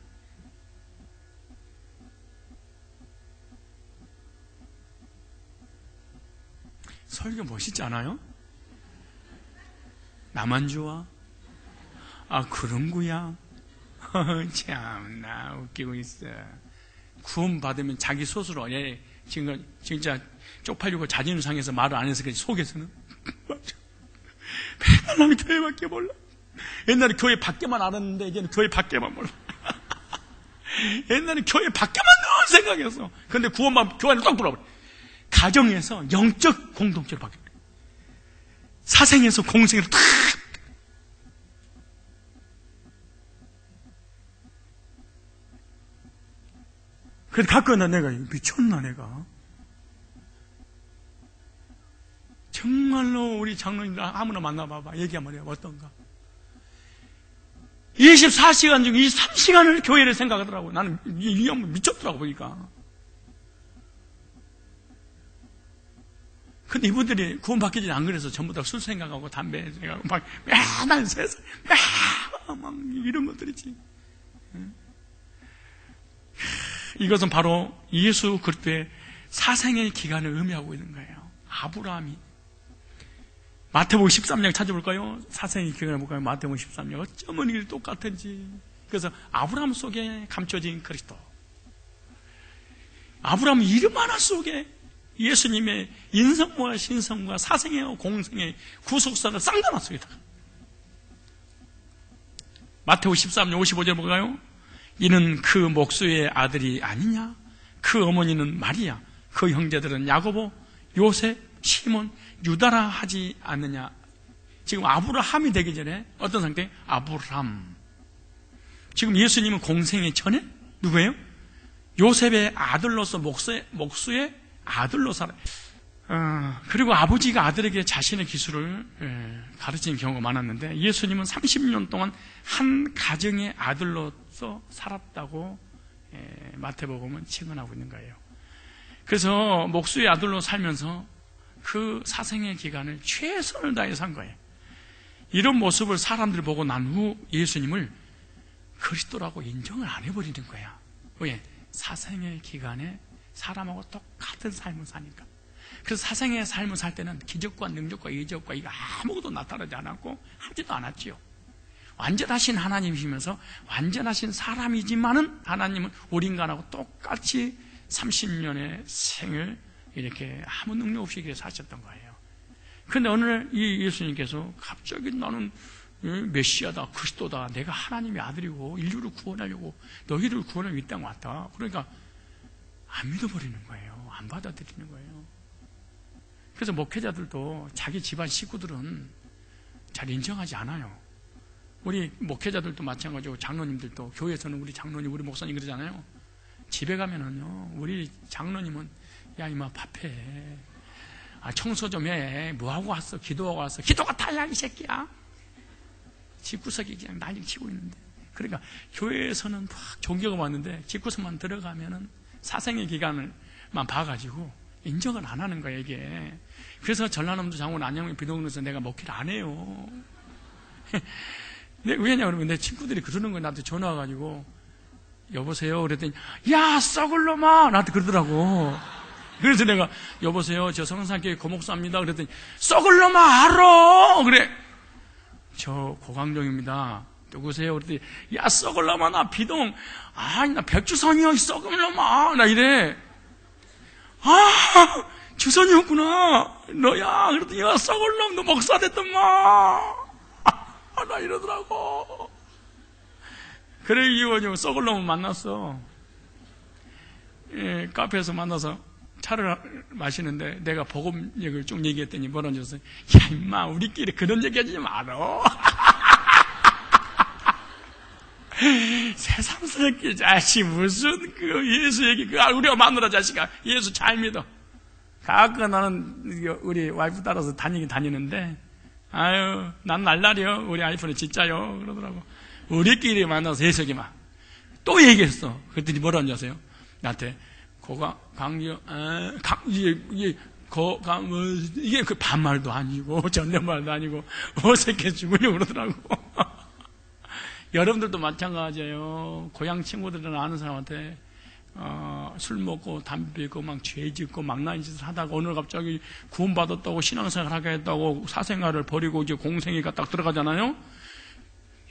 설교 멋있지 않아요? 나만 좋아? 그런 거야? 참나 웃기고 있어. 구원 받으면 자기 스스로 지금 진짜 쪽팔리고 자존심 상해서 말을 안 해서 그렇지 속에서는 하나님 교회밖에 몰라. 옛날에 교회 밖에만 알았는데 이제는 교회 밖에만 몰라. 옛날에 교회 밖에만 늘 생각했어. 근데 구원만 교회를 딱 불어버려. 가정에서 영적 공동체로 바뀌어. 사생에서 공생으로 탁. 그래서 가끔은 내가 미쳤나 내가. 정말로 우리 장로님들 아무나 만나봐봐. 얘기 한번 해요. 어떤가. 24시간 중 23시간을 교회를 생각하더라고. 나는 이 형 미쳤더라고 보니까. 근데 이분들이 구원받기 전에 안 그래서 전부 다 술 생각하고 담배 생각하고 막 맨날 세상 막 이런 것들이지. 이것은 바로 예수 그리스도의 사생의 기간을 의미하고 있는 거예요. 아브라함이. 마태복음 13장 찾아볼까요? 사생의 기간을 볼까요? 마태복음 13장. 어쩌면 이게 똑같은지. 그래서 아브라함 속에 감춰진 그리스도. 아브라함 이름 하나 속에 예수님의 인성과 신성과 사생의 공생의 구속사를 쌍담았습니다. 마태복음 13장 55절 볼까요? 이는 그 목수의 아들이 아니냐? 그 어머니는 마리아, 그 형제들은 야고보, 요셉, 시몬, 유다라 하지 않느냐? 지금 아브라함이 되기 전에 어떤 상태? 아브람. 지금 예수님은 공생의 전에 누구예요? 요셉의 아들로서 목수의 아들로 살아. 그리고 아버지가 아들에게 자신의 기술을 가르치는 경우가 많았는데 예수님은 30년 동안 한 가정의 아들로서 살았다고 마태복음은 증언하고 있는 거예요. 그래서 목수의 아들로 살면서 그 사생의 기간을 최선을 다해 산 거예요. 이런 모습을 사람들이 보고 난 후 예수님을 그리스도라고 인정을 안 해버리는 거야. 왜? 사생의 기간에 사람하고 똑같은 삶을 사니까. 그래서 사생의 삶을 살 때는 기적과 능력과 예적과 이거 아무것도 나타나지 않았고 하지도 않았지요. 완전하신 하나님이시면서 완전하신 사람이지만은 하나님은 우리 인간하고 똑같이 30년의 생을 이렇게 아무 능력 없이 이렇게 사셨던 거예요. 그런데 어느 날 이 예수님께서 갑자기 나는 메시아다, 그리스도다, 내가 하나님의 아들이고 인류를 구원하려고 너희를 구원하려고 이 땅에 왔다. 그러니까 안 믿어버리는 거예요. 안 받아들이는 거예요. 그래서 목회자들도 자기 집안 식구들은 잘 인정하지 않아요. 우리 목회자들도 마찬가지고 장로님들도 교회에서는 우리 장로님, 우리 목사님 그러잖아요. 집에 가면은요, 우리 장로님은 야 이마 밥해, 청소 좀 해, 뭐하고 왔어? 기도하고 왔어? 기도가 다야 이 새끼야. 집구석이 그냥 난리 치고 있는데. 그러니까 교회에서는 막 존경을 받는데 집구석만 들어가면은 사생의 기간을만 봐가지고 인정을 안 하는 거예요, 이게. 그래서 전라남도 장원 안양의 비동네에서 내가 목회를 안 해요. 왜냐 그러면 내 친구들이 그러는 거예요. 나한테 전화 와가지고 여보세요 그랬더니 야 썩을 놈아 나한테 그러더라고. 그래서 내가 여보세요 저 성산교회 고목사입니다 그랬더니 썩을 놈아 알아. 그래 저 고강정입니다. 누구세요? 그랬더니 야 썩을 놈아 나 비동 아니 나 백주선이요 썩을 놈아 나 이래. 아 주선이었구나 너야. 그랬더니 야 썩을 놈 너 목사 됐던 마 나 이러더라고. 그래 이거 썩을 놈을 만났어. 카페에서 만나서 차를 마시는데 내가 복음 얘기를 쭉 얘기했더니 뭐라 줬어요? 야 임마 우리끼리 그런 얘기 하지 말어. 새삼스럽게 자식 무슨 그 예수 얘기 그 우리가 마누라 자식아 예수 잘 믿어. 가끔 나는 우리 와이프 따라서 다니는데 아유 난 날라리요 우리 와이프는 진짜요 그러더라고. 우리끼리 만나서 해석이만 또 얘기했어. 그랬더니 뭐라 하냐세요? 나한테 이게 그 반말도 아니고 존댓말도 아니고 어색해 죽으려고 그러더라고. 여러분들도 마찬가지예요. 고향 친구들은 아는 사람한테 술 먹고 담배 피우고 막 죄 짓고 망나니 짓을 하다가 오늘 갑자기 구원받았다고 신앙생활 하게 했다고 사생활을 버리고 이제 공생애가 딱 들어가잖아요.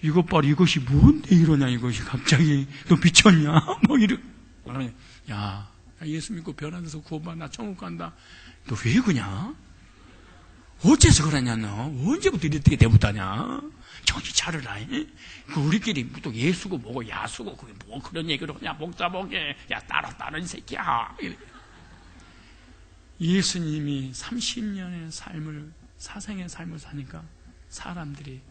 이것 봐라 이것이 뭔데 이러냐 이것이 갑자기 너 미쳤냐 뭐 이러. 야 예수 믿고 변화돼서 구원받아 나 천국 간다. 너 왜 그러냐? 어째서 그러냐 너? 언제부터 이렇게 대부다냐? 정신 차려라. 그 우리끼리 또 예수고 뭐고 야수고 그게 뭐 그런 얘기를 하냐? 목자 보게 야 따라 이 새끼야. 예수님이 30년의 삶을 사생의 삶을 사니까 사람들이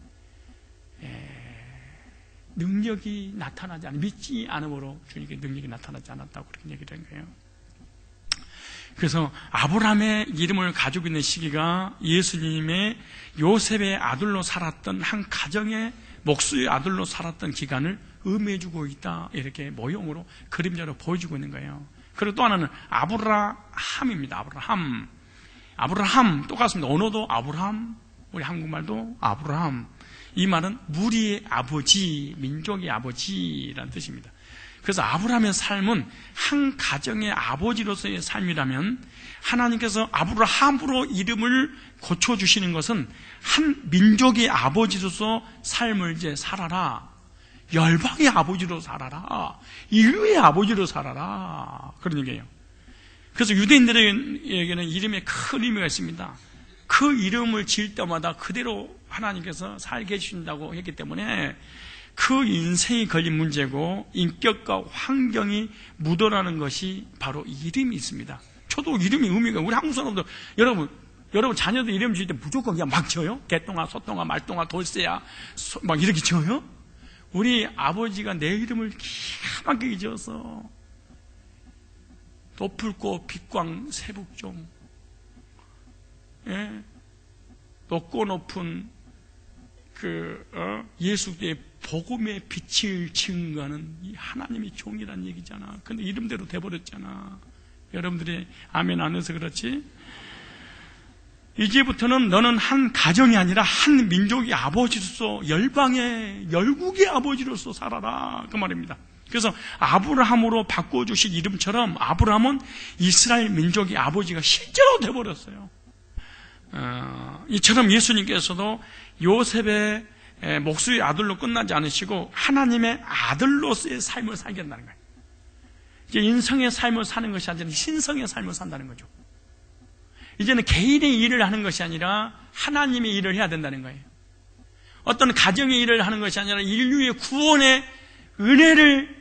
능력이 나타나지 않아 믿지 않음으로 주님께 능력이 나타나지 않았다고 그렇게 얘기를 한 거예요. 그래서 아브라함의 이름을 가지고 있는 시기가 예수님의 요셉의 아들로 살았던 한 가정의 목수의 아들로 살았던 기간을 의미해주고 있다. 이렇게 모형으로 그림자로 보여주고 있는 거예요. 그리고 또 하나는 아브라함입니다. 아브라함 똑같습니다. 언어도 아브라함, 우리 한국말도 아브라함. 이 말은 무리의 아버지, 민족의 아버지라는 뜻입니다. 그래서 아브라함의 삶은 한 가정의 아버지로서의 삶이라면 하나님께서 아브라함으로 이름을 고쳐주시는 것은 한 민족의 아버지로서 삶을 이제 살아라. 열방의 아버지로 살아라. 인류의 아버지로 살아라. 그런 얘기예요. 그래서 유대인들에게는 이름에 큰 의미가 있습니다. 그 이름을 지을 때마다 그대로 하나님께서 살게 해주신다고 했기 때문에 그 인생이 걸린 문제고 인격과 환경이 묻어나는 것이 바로 이름이 있습니다. 저도 이름이 의미가, 우리 한국 사람들, 여러분 자녀들 이름 지을 때 무조건 그냥 막 지어요? 개똥아, 소똥아, 말똥아, 돌쇠야, 막 이렇게 지어요? 우리 아버지가 내 이름을 기가 막히게 지어서 높을꽃 빛광 세북종, 예? 높고 높은 예수의 복음의 빛을 증거하는 이 하나님의 종이란 얘기잖아. 근데 이름대로 돼버렸잖아. 여러분들이 아멘 안 해서 그렇지? 이제부터는 너는 한 가정이 아니라 한 민족의 아버지로서, 열방의 열국의 아버지로서 살아라, 그 말입니다. 그래서 아브라함으로 바꿔주신 이름처럼 아브라함은 이스라엘 민족의 아버지가 실제로 돼버렸어요. 이처럼 예수님께서도 요셉의 목수의 아들로 끝나지 않으시고 하나님의 아들로서의 삶을 살겠다는 거예요. 이제 인성의 삶을 사는 것이 아니라 신성의 삶을 산다는 거죠. 이제는 개인의 일을 하는 것이 아니라 하나님의 일을 해야 된다는 거예요. 어떤 가정의 일을 하는 것이 아니라 인류의 구원의 은혜를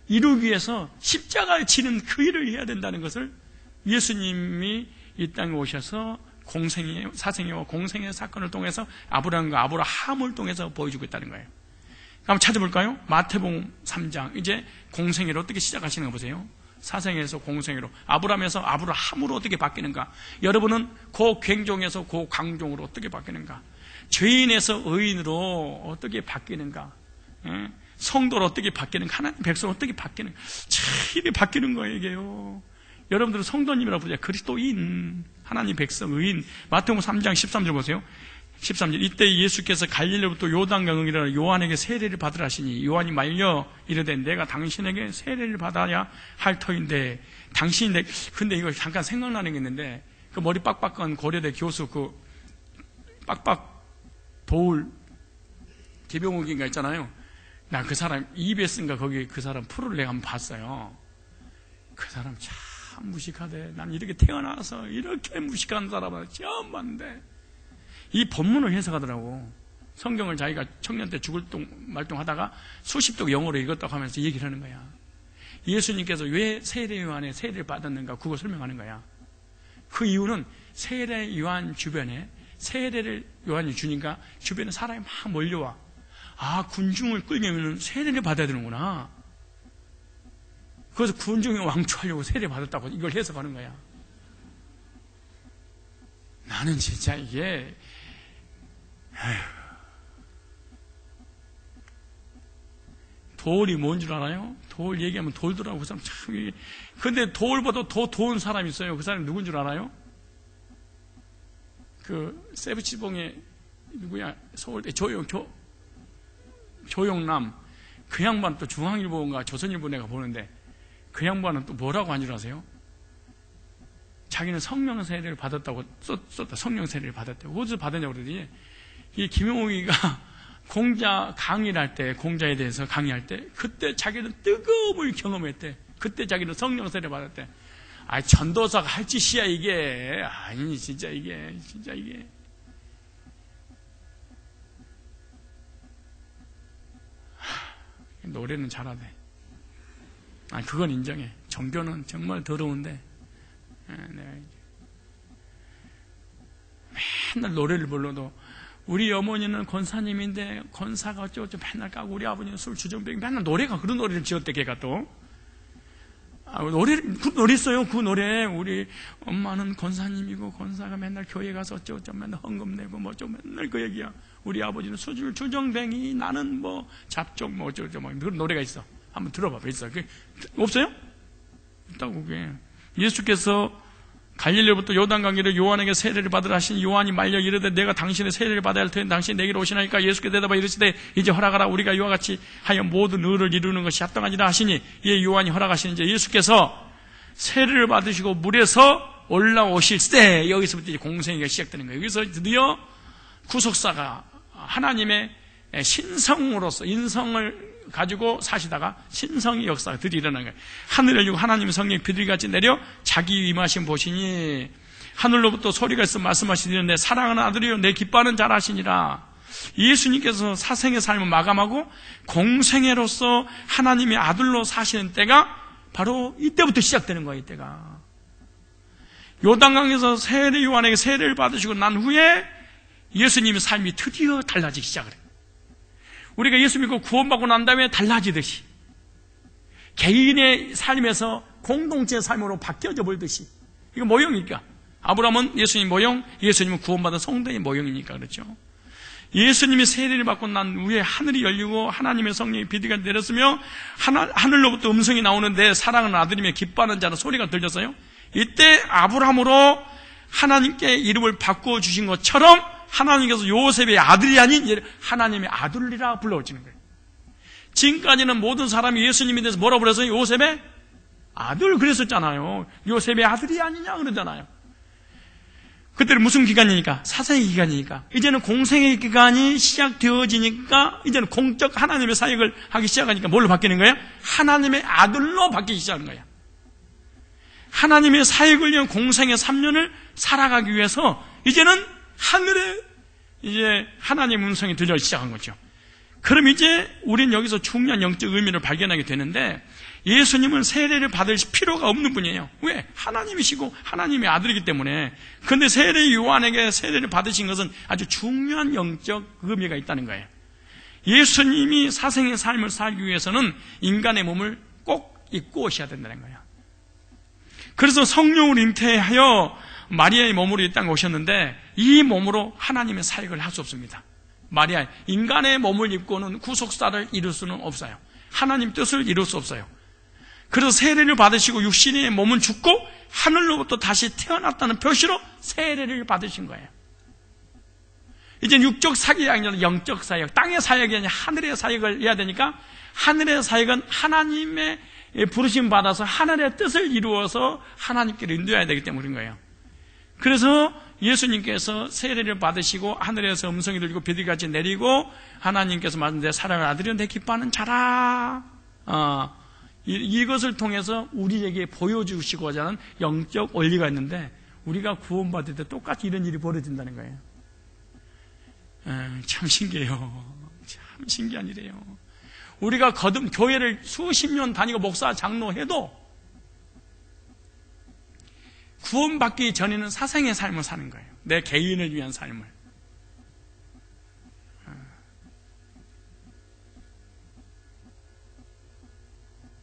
이루기 위해서 십자가를 지는 그 일을 해야 된다는 것을 예수님이 이 땅에 오셔서 사생애와 공생의 사건을 통해서 아브라함과 아브라함을 통해서 보여주고 있다는 거예요. 한번 찾아볼까요? 마태복음 3장. 이제 공생애를 어떻게 시작하시는 거 보세요. 사생에서 공생애로, 아브라함에서 아브라함으로 어떻게 바뀌는가? 여러분은 고 갱종에서 고 강종으로 어떻게 바뀌는가? 죄인에서 의인으로 어떻게 바뀌는가? 성도로 어떻게 바뀌는가? 하나님 백성 어떻게 바뀌는가? 참 이게 바뀌는 거예요, 이게요. 여러분들은 성도님이라고 보세요. 그리스도인, 하나님 백성, 의인. 마태복음 3장 13절 보세요. 13절. 이때 예수께서 갈릴리로부터 요단강을 이르러 요한에게 세례를 받으라 하시니 요한이 말려 이르되 내가 당신에게 세례를 받아야 할 터인데 당신이 근데 이거 잠깐 생각나는 게 있는데 그 머리 빡빡한 고려대 교수 그 빡빡 도울 개병욱인가 있잖아요. 나 그 사람 EBS인가 거기 그 사람 프로를 내가 한번 봤어요. 그 사람 참 무식하대. 난 이렇게 태어나서 이렇게 무식한 사람을 처음 봤는데 이 본문을 해석하더라고. 성경을 자기가 청년 때 죽을 말똥 하다가 수십 독 영어로 읽었다고 하면서 얘기를 하는 거야. 예수님께서 왜 세례 요한에 세례를 받았는가 그거 설명하는 거야. 그 이유는 세례 요한 주변에 세례를 요한이 주니까 주변에 사람이 막 몰려와. 아, 군중을 끌려면 세례를 받아야 되는구나. 그래서 군중에 왕초하려고 세례 받았다고 이걸 해석하는 거야. 나는 진짜 이게 도울이 뭔 줄 알아요? 도울 얘기하면 돌더라고. 그 사람 참. 근데 도울보다 더 도운 사람이 있어요. 그 사람이 누군 줄 알아요? 그 세부치봉에 누구야? 서울대 조용남. 그 양반 또 중앙일보인가 조선일보 내가 보는데 그 양반은 또 뭐라고 한 줄 아세요? 자기는 성령 세례를 받았다고 썼다. 성령 세례를 받았다고. 어디서 받았냐고 그러더니 이 김용욱이가 공자 강의를 할 때, 공자에 대해서 강의할 때 그때 자기는 뜨거움을 경험했대. 그때 자기는 성령 세례를 받았대. 아, 전도사가 할 짓이야 이게. 아니 진짜 이게. 노래는 잘하대. 아, 그건 인정해. 종교는 정말 더러운데. 내가 맨날 노래를 불러도 우리 어머니는 권사님인데 권사가 어쩌고 맨날 까고 우리 아버지는 술 주정뱅이 맨날 노래가 그런 노래를 지었대. 걔가 또 그 노래 있어요. 그 노래 우리 엄마는 권사님이고 권사가 맨날 교회 가서 어쩌고 맨날 헌금 내고 뭐 좀 맨날 그 얘기야. 우리 아버지는 술 주정뱅이 나는 뭐 잡종 뭐 어쩌고 막 그런 노래가 있어. 한번 들어봐. 있어. 없어요? 있다고. 그게 예수께서 갈릴리로부터 요단강에를 요한에게 세례를 받으라 하신 요한이 말려 이르되 내가 당신의 세례를 받아야 할 터인 당신이 내게로 오시나이까 예수께 대답하여 이르시되 이제 허락하라 우리가 이와 같이 하여 모든 의를 이루는 것이 합당하니라 하시니 예 요한이 허락하시는지 예수께서 세례를 받으시고 물에서 올라오실 때 여기서부터 이제 공생애가 시작되는 거예요. 여기서 드디어 구속사가 하나님의 신성으로서 인성을 가지고 사시다가 신성의 역사가 드디어 일어난 거예요. 하늘을 열고 하나님의 성령이 비둘기같이 내려 자기 임하신 보시니 하늘로부터 소리가 있어 말씀하시는데 사랑하는 아들이여 내 기뻐하는 자라 하시니라. 예수님께서 사생의 삶을 마감하고 공생애로서 하나님의 아들로 사시는 때가 바로 이때부터 시작되는 거예요. 이때가 요단강에서 세례 요한에게 세례를 받으시고 난 후에 예수님의 삶이 드디어 달라지기 시작을 해요. 우리가 예수 믿고 구원받고 난 다음에 달라지듯이 개인의 삶에서 공동체의 삶으로 바뀌어져 버리듯이, 이거 모형이니까. 아브라함은 예수님 모형, 예수님은 구원받은 성도의 모형이니까 그렇죠. 예수님이 세례를 받고 난 후에 하늘이 열리고 하나님의 성령이 비디가 내렸으며 하늘로부터 음성이 나오는데 사랑하는 아들이며 기뻐하는 자는 소리가 들렸어요. 이때 아브라함으로 하나님께 이름을 바꾸어 주신 것처럼 하나님께서 요셉의 아들이 아닌 하나님의 아들이라 불러주는 거예요. 지금까지는 모든 사람이 예수님에 대해서 뭐라고 그랬어요? 요셉의 아들 그랬었잖아요. 요셉의 아들이 아니냐 그러잖아요. 그때는 무슨 기간이니까? 사생의 기간이니까. 이제는 공생의 기간이 시작되어지니까 이제는 공적 하나님의 사역을 하기 시작하니까 뭘로 바뀌는 거예요? 하나님의 아들로 바뀌기 시작하는 거예요. 하나님의 사역을 위한 공생의 3년을 살아가기 위해서 이제는 하늘에 이제 하나님의 음성이 들려 시작한 거죠. 그럼 이제 우리는 여기서 중요한 영적 의미를 발견하게 되는데, 예수님은 세례를 받을 필요가 없는 분이에요. 왜? 하나님이시고 하나님의 아들이기 때문에. 그런데 세례 요한에게 세례를 받으신 것은 아주 중요한 영적 의미가 있다는 거예요. 예수님이 사생의 삶을 살기 위해서는 인간의 몸을 꼭 입고 오셔야 된다는 거예요. 그래서 성령을 잉태하여 마리아의 몸으로 이 땅에 오셨는데 이 몸으로 하나님의 사역을 할 수 없습니다. 마리아, 인간의 몸을 입고는 구속사를 이룰 수는 없어요. 하나님 뜻을 이룰 수 없어요. 그래서 세례를 받으시고 육신의 몸은 죽고 하늘로부터 다시 태어났다는 표시로 세례를 받으신 거예요. 이제 육적 사역이 아니라 영적 사역, 땅의 사역이 아니라 하늘의 사역을 해야 되니까 하늘의 사역은 하나님의 부르심 받아서 하늘의 뜻을 이루어서 하나님께로 인도해야 되기 때문인 거예요. 그래서 예수님께서 세례를 받으시고 하늘에서 음성이 들리고 비둘기같이 내리고 하나님께서 말씀하신 내 사랑하는 아들이여 내 기뻐하는 자라, 이것을 통해서 우리에게 보여주시고자 하는 영적 원리가 있는데 우리가 구원받을 때 똑같이 이런 일이 벌어진다는 거예요. 참 신기해요. 참 신기한 일이에요. 우리가 거듭 교회를 수십 년 다니고 목사 장로해도 구원받기 전에는 사생의 삶을 사는 거예요. 내 개인을 위한 삶을.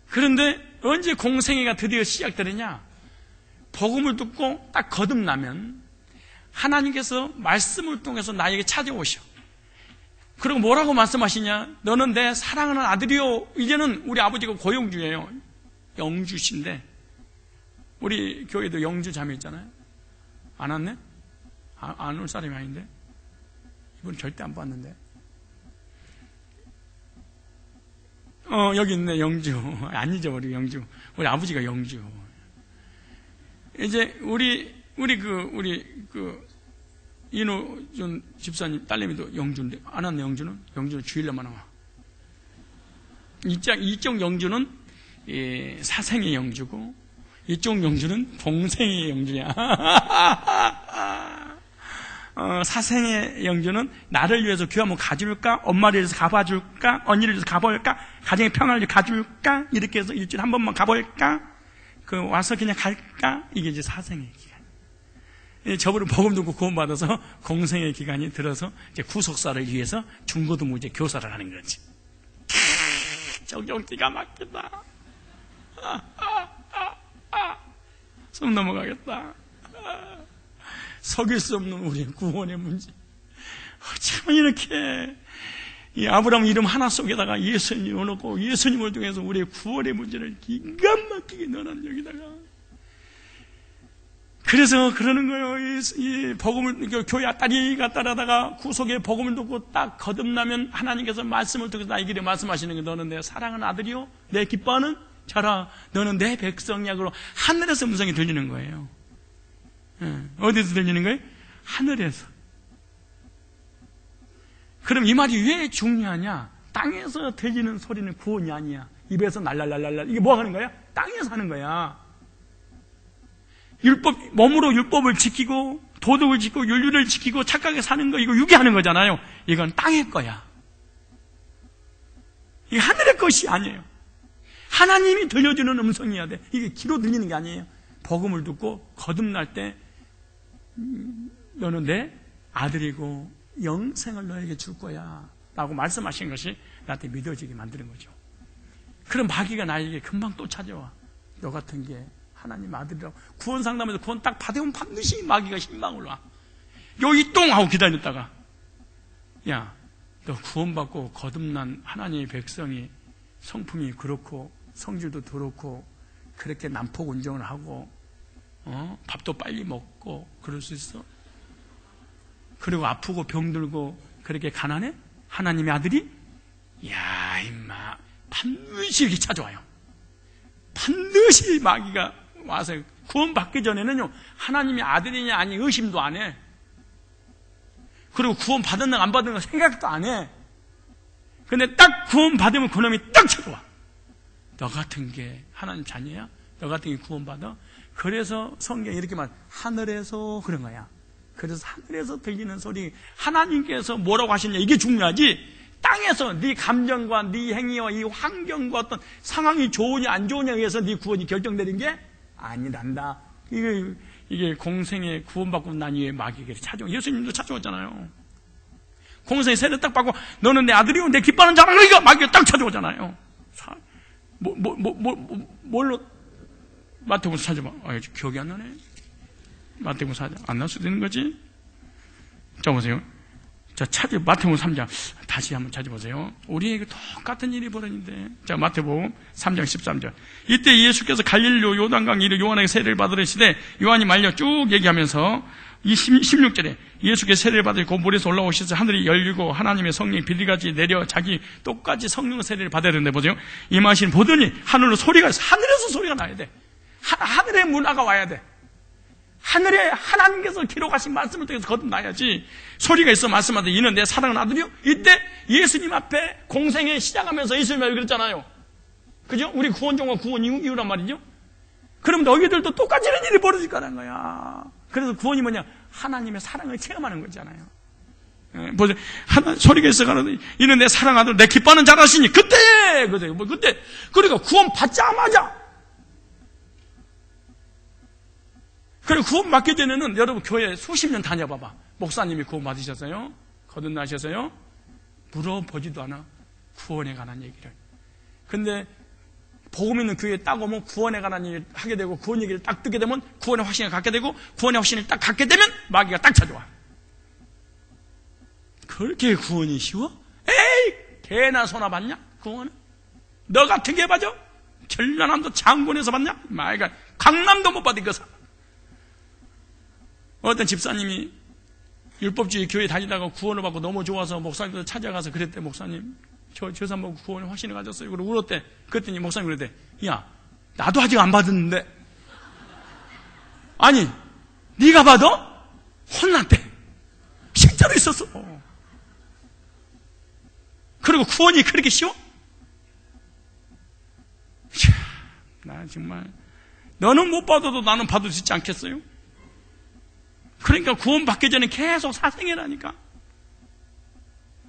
그런데 언제 공생애가 드디어 시작되느냐? 복음을 듣고 딱 거듭나면 하나님께서 말씀을 통해서 나에게 찾아오셔. 그리고 뭐라고 말씀하시냐? 너는 내 사랑하는 아들이요. 이제는 우리 아버지가 고영주예요. 영주신데 우리 교회도 영주 자매 있잖아요. 안 왔네? 안 올 사람이 아닌데? 이분 절대 안 봤는데. 여기 있네, 영주. 안 잊어버려, 영주. 우리 아버지가 영주. 이제, 이노준 집사님 딸내미도 영주인데, 안 왔네, 영주는? 영주는 주일날만 나와. 이쪽 영주는, 사생의 영주고, 이쪽 영주는 동생의 영주냐. 사생의 영주는 나를 위해서 교회 한번 가줄까? 엄마를 위해서 가봐줄까? 언니를 위해서 가볼까? 가정의 평화를 위해서 가줄까? 이렇게 해서 일주일에 한 번만 가볼까? 와서 그냥 갈까? 이게 이제 사생의 기간. 저번에 복음 듣고 구원받아서 공생의 기간이 들어서 이제 구속사를 위해서 중고등부 이제 교사를 하는 거지. 적용 기가 막히다. 숨 넘어가겠다. 속일 수 없는 우리의 구원의 문제. 참 이렇게 이 아브라함 이름 하나 속에다가 예수님을 넣고 예수님을 통해서 우리의 구원의 문제를 기가 막히게 넣어놓은 여기다가. 그래서 그러는 거예요. 이 복음을 교회 딸이가 따라다가 구속의 복음을 듣고 딱 거듭나면 하나님께서 말씀을 통해서 나에게 말씀하시는 게 너는 내 사랑하는 아들이요 내 기뻐하는 자라, 너는 내 백성약으로 하늘에서 음성이 들리는 거예요. 어디서 들리는 거예요? 하늘에서. 그럼 이 말이 왜 중요하냐? 땅에서 들리는 소리는 구원이 아니야. 입에서 날랄랄랄. 이게 뭐 하는 거야? 땅에서 하는 거야. 몸으로 율법을 지키고 도덕을 지키고 윤리를 지키고 착하게 사는 거, 이거 유기하는 거잖아요. 이건 땅의 거야. 이게 하늘의 것이 아니에요. 하나님이 들려주는 음성이어야 돼. 이게 귀로 들리는 게 아니에요. 복음을 듣고 거듭날 때 너는 내 아들이고 영생을 너에게 줄 거야 라고 말씀하신 것이 나한테 믿어지게 만드는 거죠. 그럼 마귀가 나에게 금방 또 찾아와. 너 같은 게 하나님 아들이라고. 구원 상담에서 구원 딱 받으면 반드시 마귀가 희망을 와. 여기 똥 하고 기다렸다가, 야, 너 구원받고 거듭난 하나님의 백성이 성품이 그렇고 성질도 더럽고 그렇게 난폭 운전을 하고 밥도 빨리 먹고 그럴 수 있어? 그리고 아프고 병들고 그렇게 가난해? 하나님의 아들이? 야, 임마, 반드시 이렇게 찾아와요. 반드시 마귀가 와서 구원받기 전에는요, 하나님의 아들이냐 아니 의심도 안 해. 그리고 구원 받았나 안 받았나 생각도 안 해. 근데 딱 구원 받으면 그놈이 딱 찾아와. 너 같은 게 하나님 자녀야? 너 같은 게 구원 받아? 그래서 성경이 이렇게 말, 하늘에서 그런 거야. 그래서 하늘에서 들리는 소리, 하나님께서 뭐라고 하시냐, 이게 중요하지. 땅에서 네 감정과 네 행위와 이 환경과 어떤 상황이 좋으냐 안 좋으냐에 의해서 네 구원이 결정되는 게 아니란다. 이게 공생에 구원받고 난 이후에 마귀에게 찾아온, 예수님도 찾아왔잖아요. 공생에 세례 딱 받고 너는 내 아들이고 내 기뻐하는 자라고, 이거 마귀가 딱 찾아오잖아요. 뭘로? 마태복음 찾아봐. 기억이 안 나네. 마태복음 4장 안 날 수도 있는 거지. 자, 보세요. 자, 마태복음 3장 다시 한번 찾아보세요. 우리에게 똑같은 일이 벌어지는데. 자, 마태복음 3장 13절. 이때 예수께서 갈릴리 요단강 이르 요한에게 세례를 받으시되 요한이 말려 쭉 얘기하면서 이 16절에 예수께서 세례를 받으시고 물에서 올라오셔서 하늘이 열리고 하나님의 성령이 비리같이 내려 자기 똑같이 성령 세례를 받아야 되는데, 보세요. 이 마신 보더니 하늘로 소리가 있어. 하늘에서 소리가 나야 돼. 하늘의 문화가 와야 돼. 하늘에 하나님께서 기록하신 말씀을 통해서 거듭나야지. 소리가 있어 말씀하되 이는 내 사랑하는 아들이요. 이때 예수님 앞에 공생에 시작하면서 예수님이 그랬잖아요. 그죠? 우리 구원종과 구원 이후란 말이죠. 그럼 너희들도 똑같이 이런 일이 벌어질 거라는 거야. 그래서 구원이 뭐냐? 하나님의 사랑을 체험하는 거잖아요. 보세요. 소리가 있어 가라니 이는 내 사랑하는 아들, 내 기뻐하는 자라시니 그때 그러니까 구원 받자마자. 그리고 구원 받기 전에는 여러분 교회 수십 년 다녀봐봐. 목사님이 구원 받으셨어요? 거듭나셨어요? 물어보지도 않아. 구원에 관한 얘기를. 근데 복음 있는 교회에 딱 오면 구원에 관한 얘기를 하게 되고, 구원 얘기를 딱 듣게 되면 구원의 확신을 갖게 되고, 구원의 확신을 딱 갖게 되면 마귀가 딱 찾아와. 그렇게 구원이 쉬워? 에이, 개나 소나 받냐? 구원은? 너 같은 게 받아? 전라남도 장군에서 받냐? 마귀가 강남도 못 받은 거사. 어떤 집사님이 율법주의 교회 다니다가 구원을 받고 너무 좋아서 목사님들 찾아가서 그랬대. 목사님, 저 사람 보고 구원의 확신을 가졌어요. 그리고 울었대. 그랬더니 목사님 그랬대. 야, 나도 아직 안 받았는데. 아니, 네가 받아? 혼났대. 실제로 있었어. 그리고 구원이 그렇게 쉬워? 나 정말, 너는 못 받아도 나는 받을 수 있지 않겠어요? 그러니까 구원 받기 전에 계속 사생이라니까.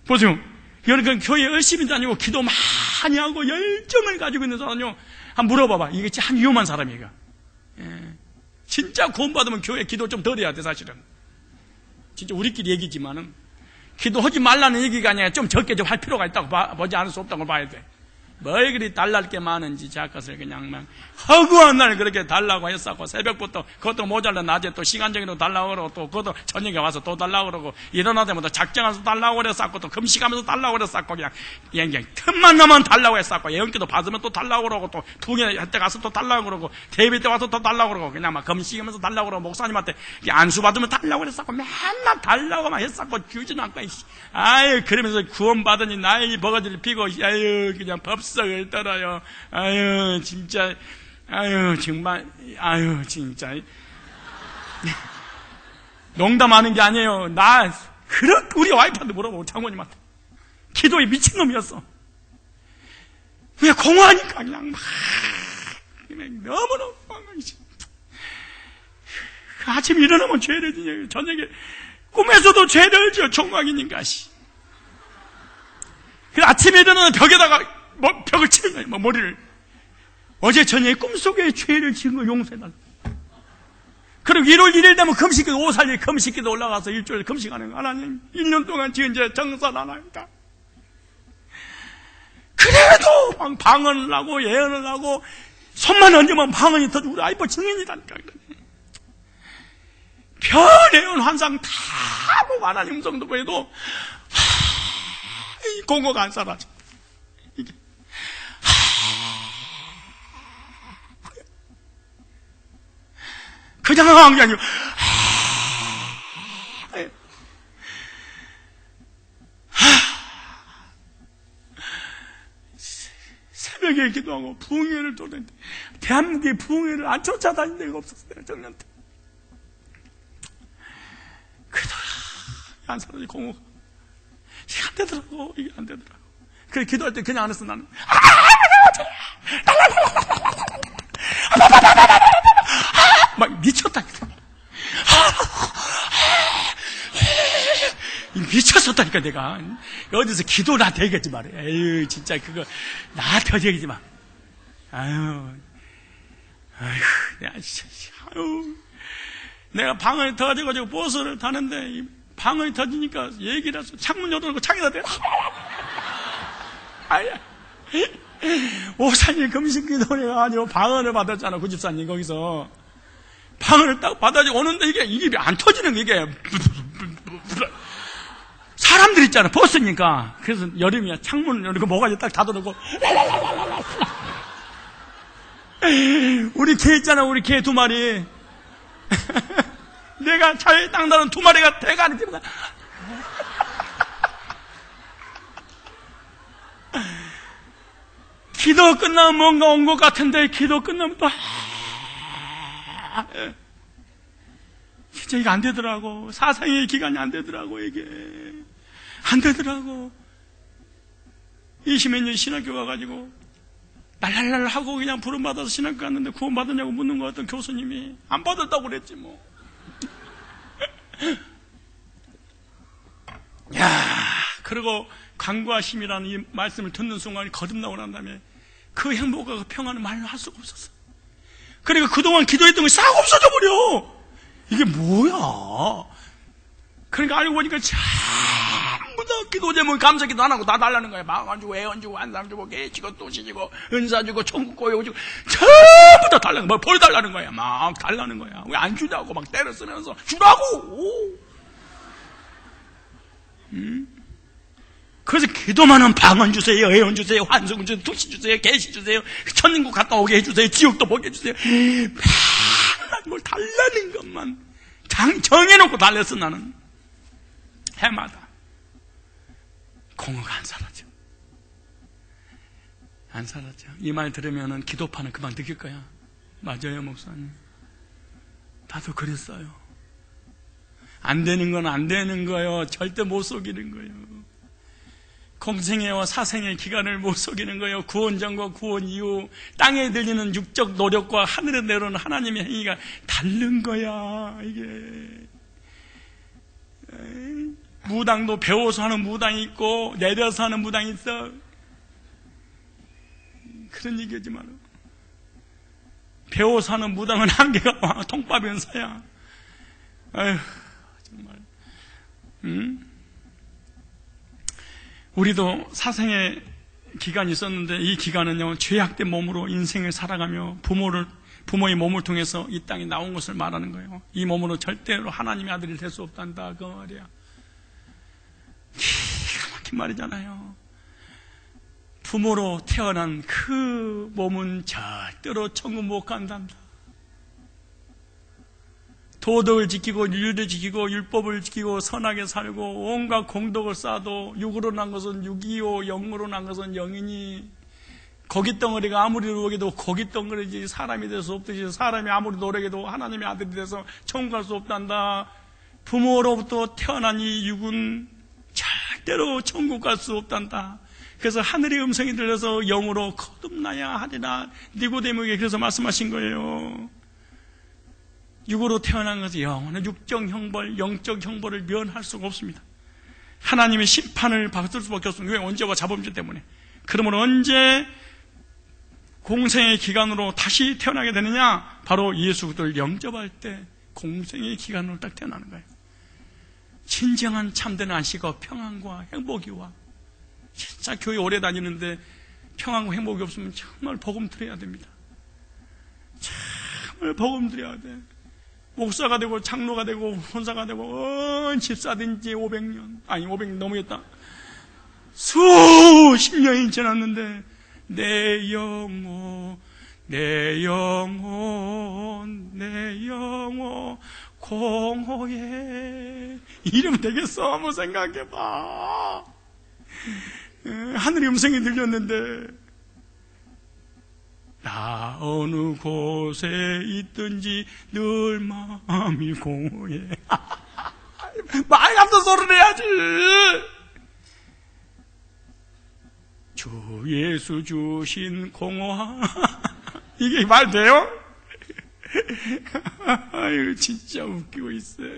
보세요. 여러분 교회 열심히 다니고 기도 많이 하고 열정을 가지고 있는 사람요, 한번 물어봐봐. 이게 참 위험한 사람이에요. 진짜 구원 받으면 교회 기도 좀 덜 해야 돼. 사실은 진짜 우리끼리 얘기지만은 기도하지 말라는 얘기가 아니라 좀 적게 좀 할 필요가 있다고 보지 않을 수 없다고 봐야 돼. 뭘 그리 달랄 게 많은지 자것을 그냥 막 허구한 날 그렇게 달라고 했었고, 새벽부터 그것도 모자라 낮에 또 시간적으로 달라고 그러고, 또 그것도 저녁에 와서 또 달라고 그러고, 일어나자마자 작정해서 달라고 그랬었고, 또 금식하면서 달라고 그랬었고, 그냥 틈만 나면 달라고 했었고, 예언기도 받으면 또 달라고 그러고, 또 두개 할 때 가서 또 달라고 그러고, 대비 때 와서 또 달라고 그러고, 그냥 막 금식하면서 달라고 그러고, 목사님한테 안수 받으면 달라고 그랬었고, 맨날 달라고만 했었고, 주지는 않고, 아유, 그러면서 구원 받으니 나이 버거지를 피고, 아유, 그냥 법석을 떨어요. 아유, 진짜, 아유, 정말, 아유, 진짜. 농담하는 게 아니에요. 우리 와이프한테 물어보고, 장모님한테. 기도에 미친놈이었어. 그냥 공허하니까, 그냥 막, 너무너무, 아침에 일어나면 죄를 지냐. 저녁에 꿈에서도 죄를 지어 총각이니까. 그 아침에 일어나면 벽에다가 벽을 치는 거예요. 머리를. 어제 저녁에 꿈속에 죄를 지은 거 용서해달라. 그리고 1월 1일 되면 금식기도, 오살일 금식기도 올라가서 일주일 금식하는 거. 하나님, 1년 동안 지은 죄 정산 안 합니다. 그래도 막 방언을 하고 예언을 하고 손만 얹으면 방언이 터지고 우리 아이버 증인이라니까. 별 예언 환상 다 보고 하나님 음성도 보여도 이 공고가 안 사라져. 이게 그냥 한 게 아니고 새벽에 기도하고 부흥회를 도는데 대한민국의 부흥회를 안 쫓아다닌 데가 없었어요. 정년 때. 그래도 안 사라지 공허가. 이게 안 되더라고. 이게 안 되더라고. 그래 기도할 때 그냥 안 했어 나는. 막 미쳤다. 미쳤었다니까 내가. 어디서 기도나 되겠지 말이야. 에휴 진짜 그거 나한테 되겠지 마. 아유 내가 진짜 내가 방언이 터져가지고 버스를 타는데 방언이 터지니까 얘기를 해서 창문 열어놓고 창에다 대라. 아야. 오사님 금식기도회가 아니고 방언을 받았잖아. 그 집사님 거기서 방언을 딱 받아가지고 오는데 이게 안 터지는 게 이게 사람들 있잖아. 버스니까. 그래서 여름이야. 창문을 열고 모가지 딱 닫아놓고 우리 개 있잖아. 우리 개 2마리 내가 차에 딱 나는 2마리가 대가리 때문에 기도 끝나면 뭔가 온 것 같은데 기도 끝나면 또 진짜 이게 안 되더라고. 사상의 기간이 안 되더라고. 이게 안 되더라고. 20몇 년 신학교 가가지고 날랄랄 하고 그냥 부름받아서 신학교 갔는데 구원 받았냐고 묻는 것 같던 교수님이 안 받았다고 그랬지 뭐. 야, 그리고 간구하심이라는 이 말씀을 듣는 순간 거듭나고 난 다음에 그 행복과 그 평안을 말로 할 수가 없었어. 그리고 그동안 기도했던 것이 싹 없어져 버려. 이게 뭐야? 그러니까 알고 보니까 전부 다 기도 제목이 감사기도 안 하고 다 달라는 거야. 마음 주고 애원 주고 한삼 주고 개치고 또시 주고 은사 주고 천국 고요 주고 전부 다 달라는 거야. 뭘 달라는 거야. 막 달라는 거야. 왜 안 주냐고 막 때려 쓰면서 주라고. 그래서 기도만 하면 방언 주세요, 애원 주세요, 환송 주세요, tuk시 주세요, 계시 주세요, 천국 갔다 오게 해주세요, 지옥도 보게 해주세요. 맨날 뭘 달라는 것만 정해놓고 달렸어. 나는 해마다 공허가 안 사라져. 안 사라져. 이 말 들으면은 기도파는 금방 느낄 거야. 맞아요 목사님. 나도 그랬어요. 안 되는 건 안 되는 거예요. 절대 못 속이는 거예요. 공생애와 사생의 기간을 못 속이는 거예요. 구원 전과 구원 이후 땅에 들리는 육적 노력과 하늘에 내려오는 하나님의 행위가 다른 거야. 이게 무당도 배워서 하는 무당이 있고 내려서 하는 무당이 있어. 그런 얘기하지 마라. 배워서 하는 무당은 한계가 와. 통밥 연사야. 아휴 정말. 우리도 사생의 기간이 있었는데 이 기간은요 죄악된 몸으로 인생을 살아가며 부모의 몸을 통해서 이 땅에 나온 것을 말하는 거예요. 이 몸으로 절대로 하나님의 아들이 될 수 없단다 그 말이야. 기가 막힌 말이잖아요. 부모로 태어난 그 몸은 절대로 천국 못 간단다. 도덕을 지키고 윤리를 지키고 율법을 지키고 선하게 살고 온갖 공덕을 쌓아도 육으로 난 것은 육이요 영으로 난 것은 영이니 고깃덩어리가 아무리 노력해도 고깃덩어리지 사람이 될 수 없듯이 사람이 아무리 노력해도 하나님의 아들이 돼서 천국 갈 수 없단다. 부모로부터 태어난 이 육은 절대로 천국 갈 수 없단다. 그래서 하늘의 음성이 들려서 영으로 거듭나야 하리라. 니고데모에게 그래서 말씀하신 거예요. 육으로 태어난 것은 영원한 육적 형벌, 영적 형벌을 면할 수가 없습니다. 하나님의 심판을 받을 수밖에 없습니다. 왜? 언제와 자범죄 때문에. 그러면 언제 공생의 기간으로 다시 태어나게 되느냐? 바로 예수 그리스도를 영접할 때 공생의 기간으로 딱 태어나는 거예요. 진정한 참된 안식과 평안과 행복이 와. 진짜 교회 오래 다니는데 평안과 행복이 없으면 정말 복음 드려야 됩니다. 정말 복음 드려야 돼. 목사가 되고 장로가 되고 혼사가 되고 집사든지 500년, 아니 500년 넘었다, 수십 년이 지났는데 내 영혼 공허해 이러면 되겠어? 한번 생각해봐. 하늘의 음성이 들렸는데 나 어느 곳에 있든지 늘 마음이 공허해. 말 같은 소리를 해야지. 주 예수 주신 공허함. 이게 말 돼요? 아유, 진짜 웃기고 있어요.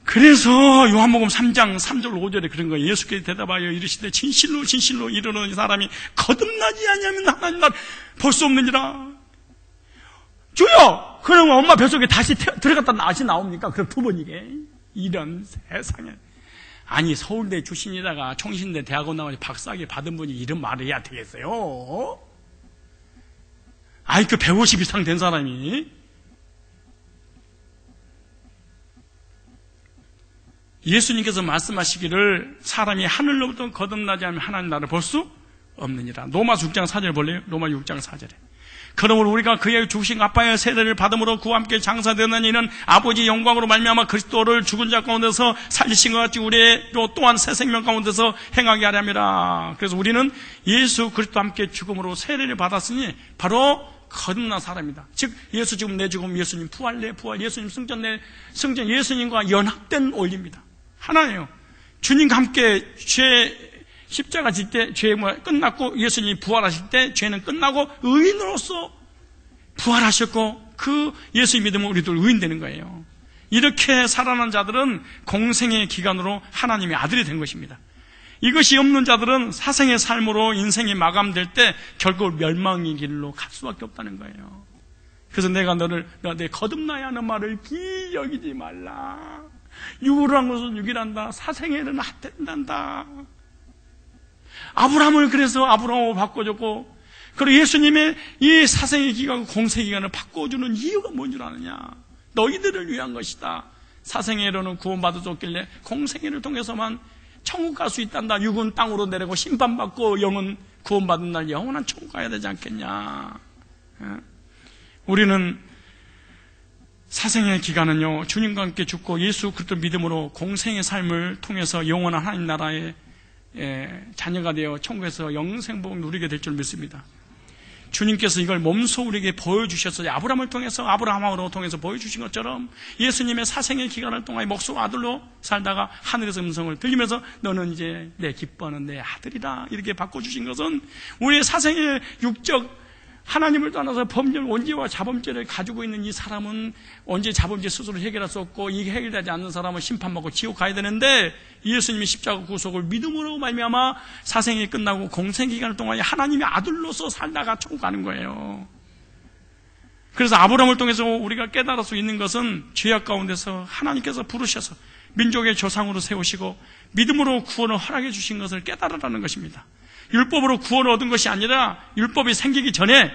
그래서 요한복음 3장 3절 5절에 그런 거예요. 예수께서 대답하여 이르시되 진실로 진실로 이르는 사람이 거듭나지 아니하면 하나님 나라를 볼 수 없느니라. 주여! 그러면 엄마 뱃속에 다시 들어갔다 다시 나옵니까? 그럼 두 번이게. 이런 세상에. 아니, 서울대 출신이다가 총신대 대학원 나와서 박사학위 받은 분이 이런 말을 해야 되겠어요? 아이, 그 150 이상 된 사람이. 예수님께서 말씀하시기를 사람이 하늘로부터 거듭나지 않으면 하나님 나라를 볼 수 없느니라. 로마서 6장 4절 볼래요? 로마 6장 4절에. 그러므로 우리가 그의 죽으신 아빠의 세례를 받음으로 그와 함께 장사되는 이는 아버지 영광으로 말미암아 그리스도를 죽은 자 가운데서 살리신 것 같이 우리로 또한 새 생명 가운데서 행하게 하려 함이라. 그래서 우리는 예수 그리스도와 함께 죽음으로 세례를 받았으니 바로 거듭난 사람이다. 즉 예수 죽음 내 죽음, 예수님 부활 내 부활, 예수님 승전 내 승전, 예수님과 연합된 원리입니다. 하나예요. 주님과 함께 죄 십자가 질 때 죄 끝났고 예수님이 부활하실 때 죄는 끝나고 의인으로서 부활하셨고 그 예수 믿으면 우리들 의인 되는 거예요. 이렇게 살아난 자들은 공생의 기간으로 하나님의 아들이 된 것입니다. 이것이 없는 자들은 사생의 삶으로 인생이 마감될 때 결국 멸망의 길로 갈 수밖에 없다는 거예요. 그래서 내가 내 거듭나야 하는 말을 기여기지 말라. 육으로 한 것은 육이란다. 사생에는 핫된단다. 아브라함을 그래서 아브라함으로 바꿔줬고, 그리고 예수님의 이 사생의 기간, 공생의 기간을 바꿔주는 이유가 뭔 줄 아느냐? 너희들을 위한 것이다. 사생애로는 구원받을 수 없길래 공생애를 통해서만 천국 갈 수 있단다. 육은 땅으로 내리고 심판받고 영은 구원받은 날 영원한 천국 가야 되지 않겠냐? 우리는 사생의 기간은요, 주님과 함께 죽고 예수 그리스도 믿음으로 공생의 삶을 통해서 영원한 하나님 나라의 자녀가 되어 천국에서 영생복을 누리게 될 줄 믿습니다. 주님께서 이걸 몸소 우리에게 보여주셨어요. 아브라함을 통해서, 아브라함으로 통해서 보여주신 것처럼 예수님의 사생의 기간을 통하여 목소 아들로 살다가 하늘에서 음성을 들리면서 너는 이제 내 기뻐하는 내 아들이다 이렇게 바꿔주신 것은 우리의 사생의 육적 하나님을 떠나서 범죄, 원죄와 자범죄를 가지고 있는 이 사람은 언제 자범죄 스스로 해결할 수 없고 이게 해결되지 않는 사람은 심판받고 지옥 가야 되는데 예수님이 십자가 구속을 믿음으로 말미암아 사생이 끝나고 공생기간을 통하여 하나님의 아들로서 살다가 천국 가는 거예요. 그래서 아브라함을 통해서 우리가 깨달을 수 있는 것은 죄악 가운데서 하나님께서 부르셔서 민족의 조상으로 세우시고 믿음으로 구원을 허락해 주신 것을 깨달으라는 것입니다. 율법으로 구원을 얻은 것이 아니라 율법이 생기기 전에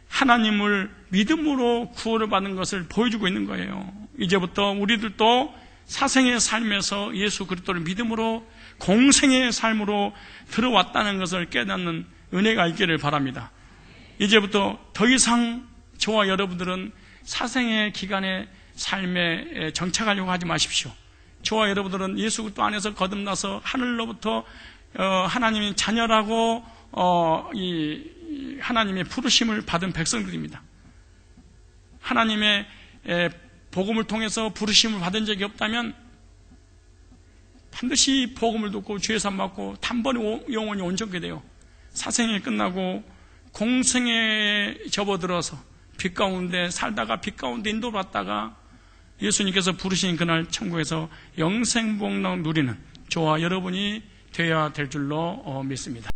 하나님을 믿음으로 구원을 받는 것을 보여주고 있는 거예요. 이제부터 우리들도 사생의 삶에서 예수 그리스도를 믿음으로 공생의 삶으로 들어왔다는 것을 깨닫는 은혜가 있기를 바랍니다. 이제부터 더 이상 저와 여러분들은 사생의 기간의 삶에 정착하려고 하지 마십시오. 저와 여러분들은 예수 그리스도 안에서 거듭나서 하늘로부터 하나님의 자녀라고 이 하나님의 부르심을 받은 백성들입니다. 하나님의 복음을 통해서 부르심을 받은 적이 없다면 반드시 복음을 듣고 죄 사함 받고 단번에 영원히 온전케 돼요. 사생이 끝나고 공생에 접어들어서 빛 가운데 살다가 빛 가운데 인도받다가 예수님께서 부르신 그날 천국에서 영생복락 누리는 저와 여러분이 되어야 될 줄로 믿습니다.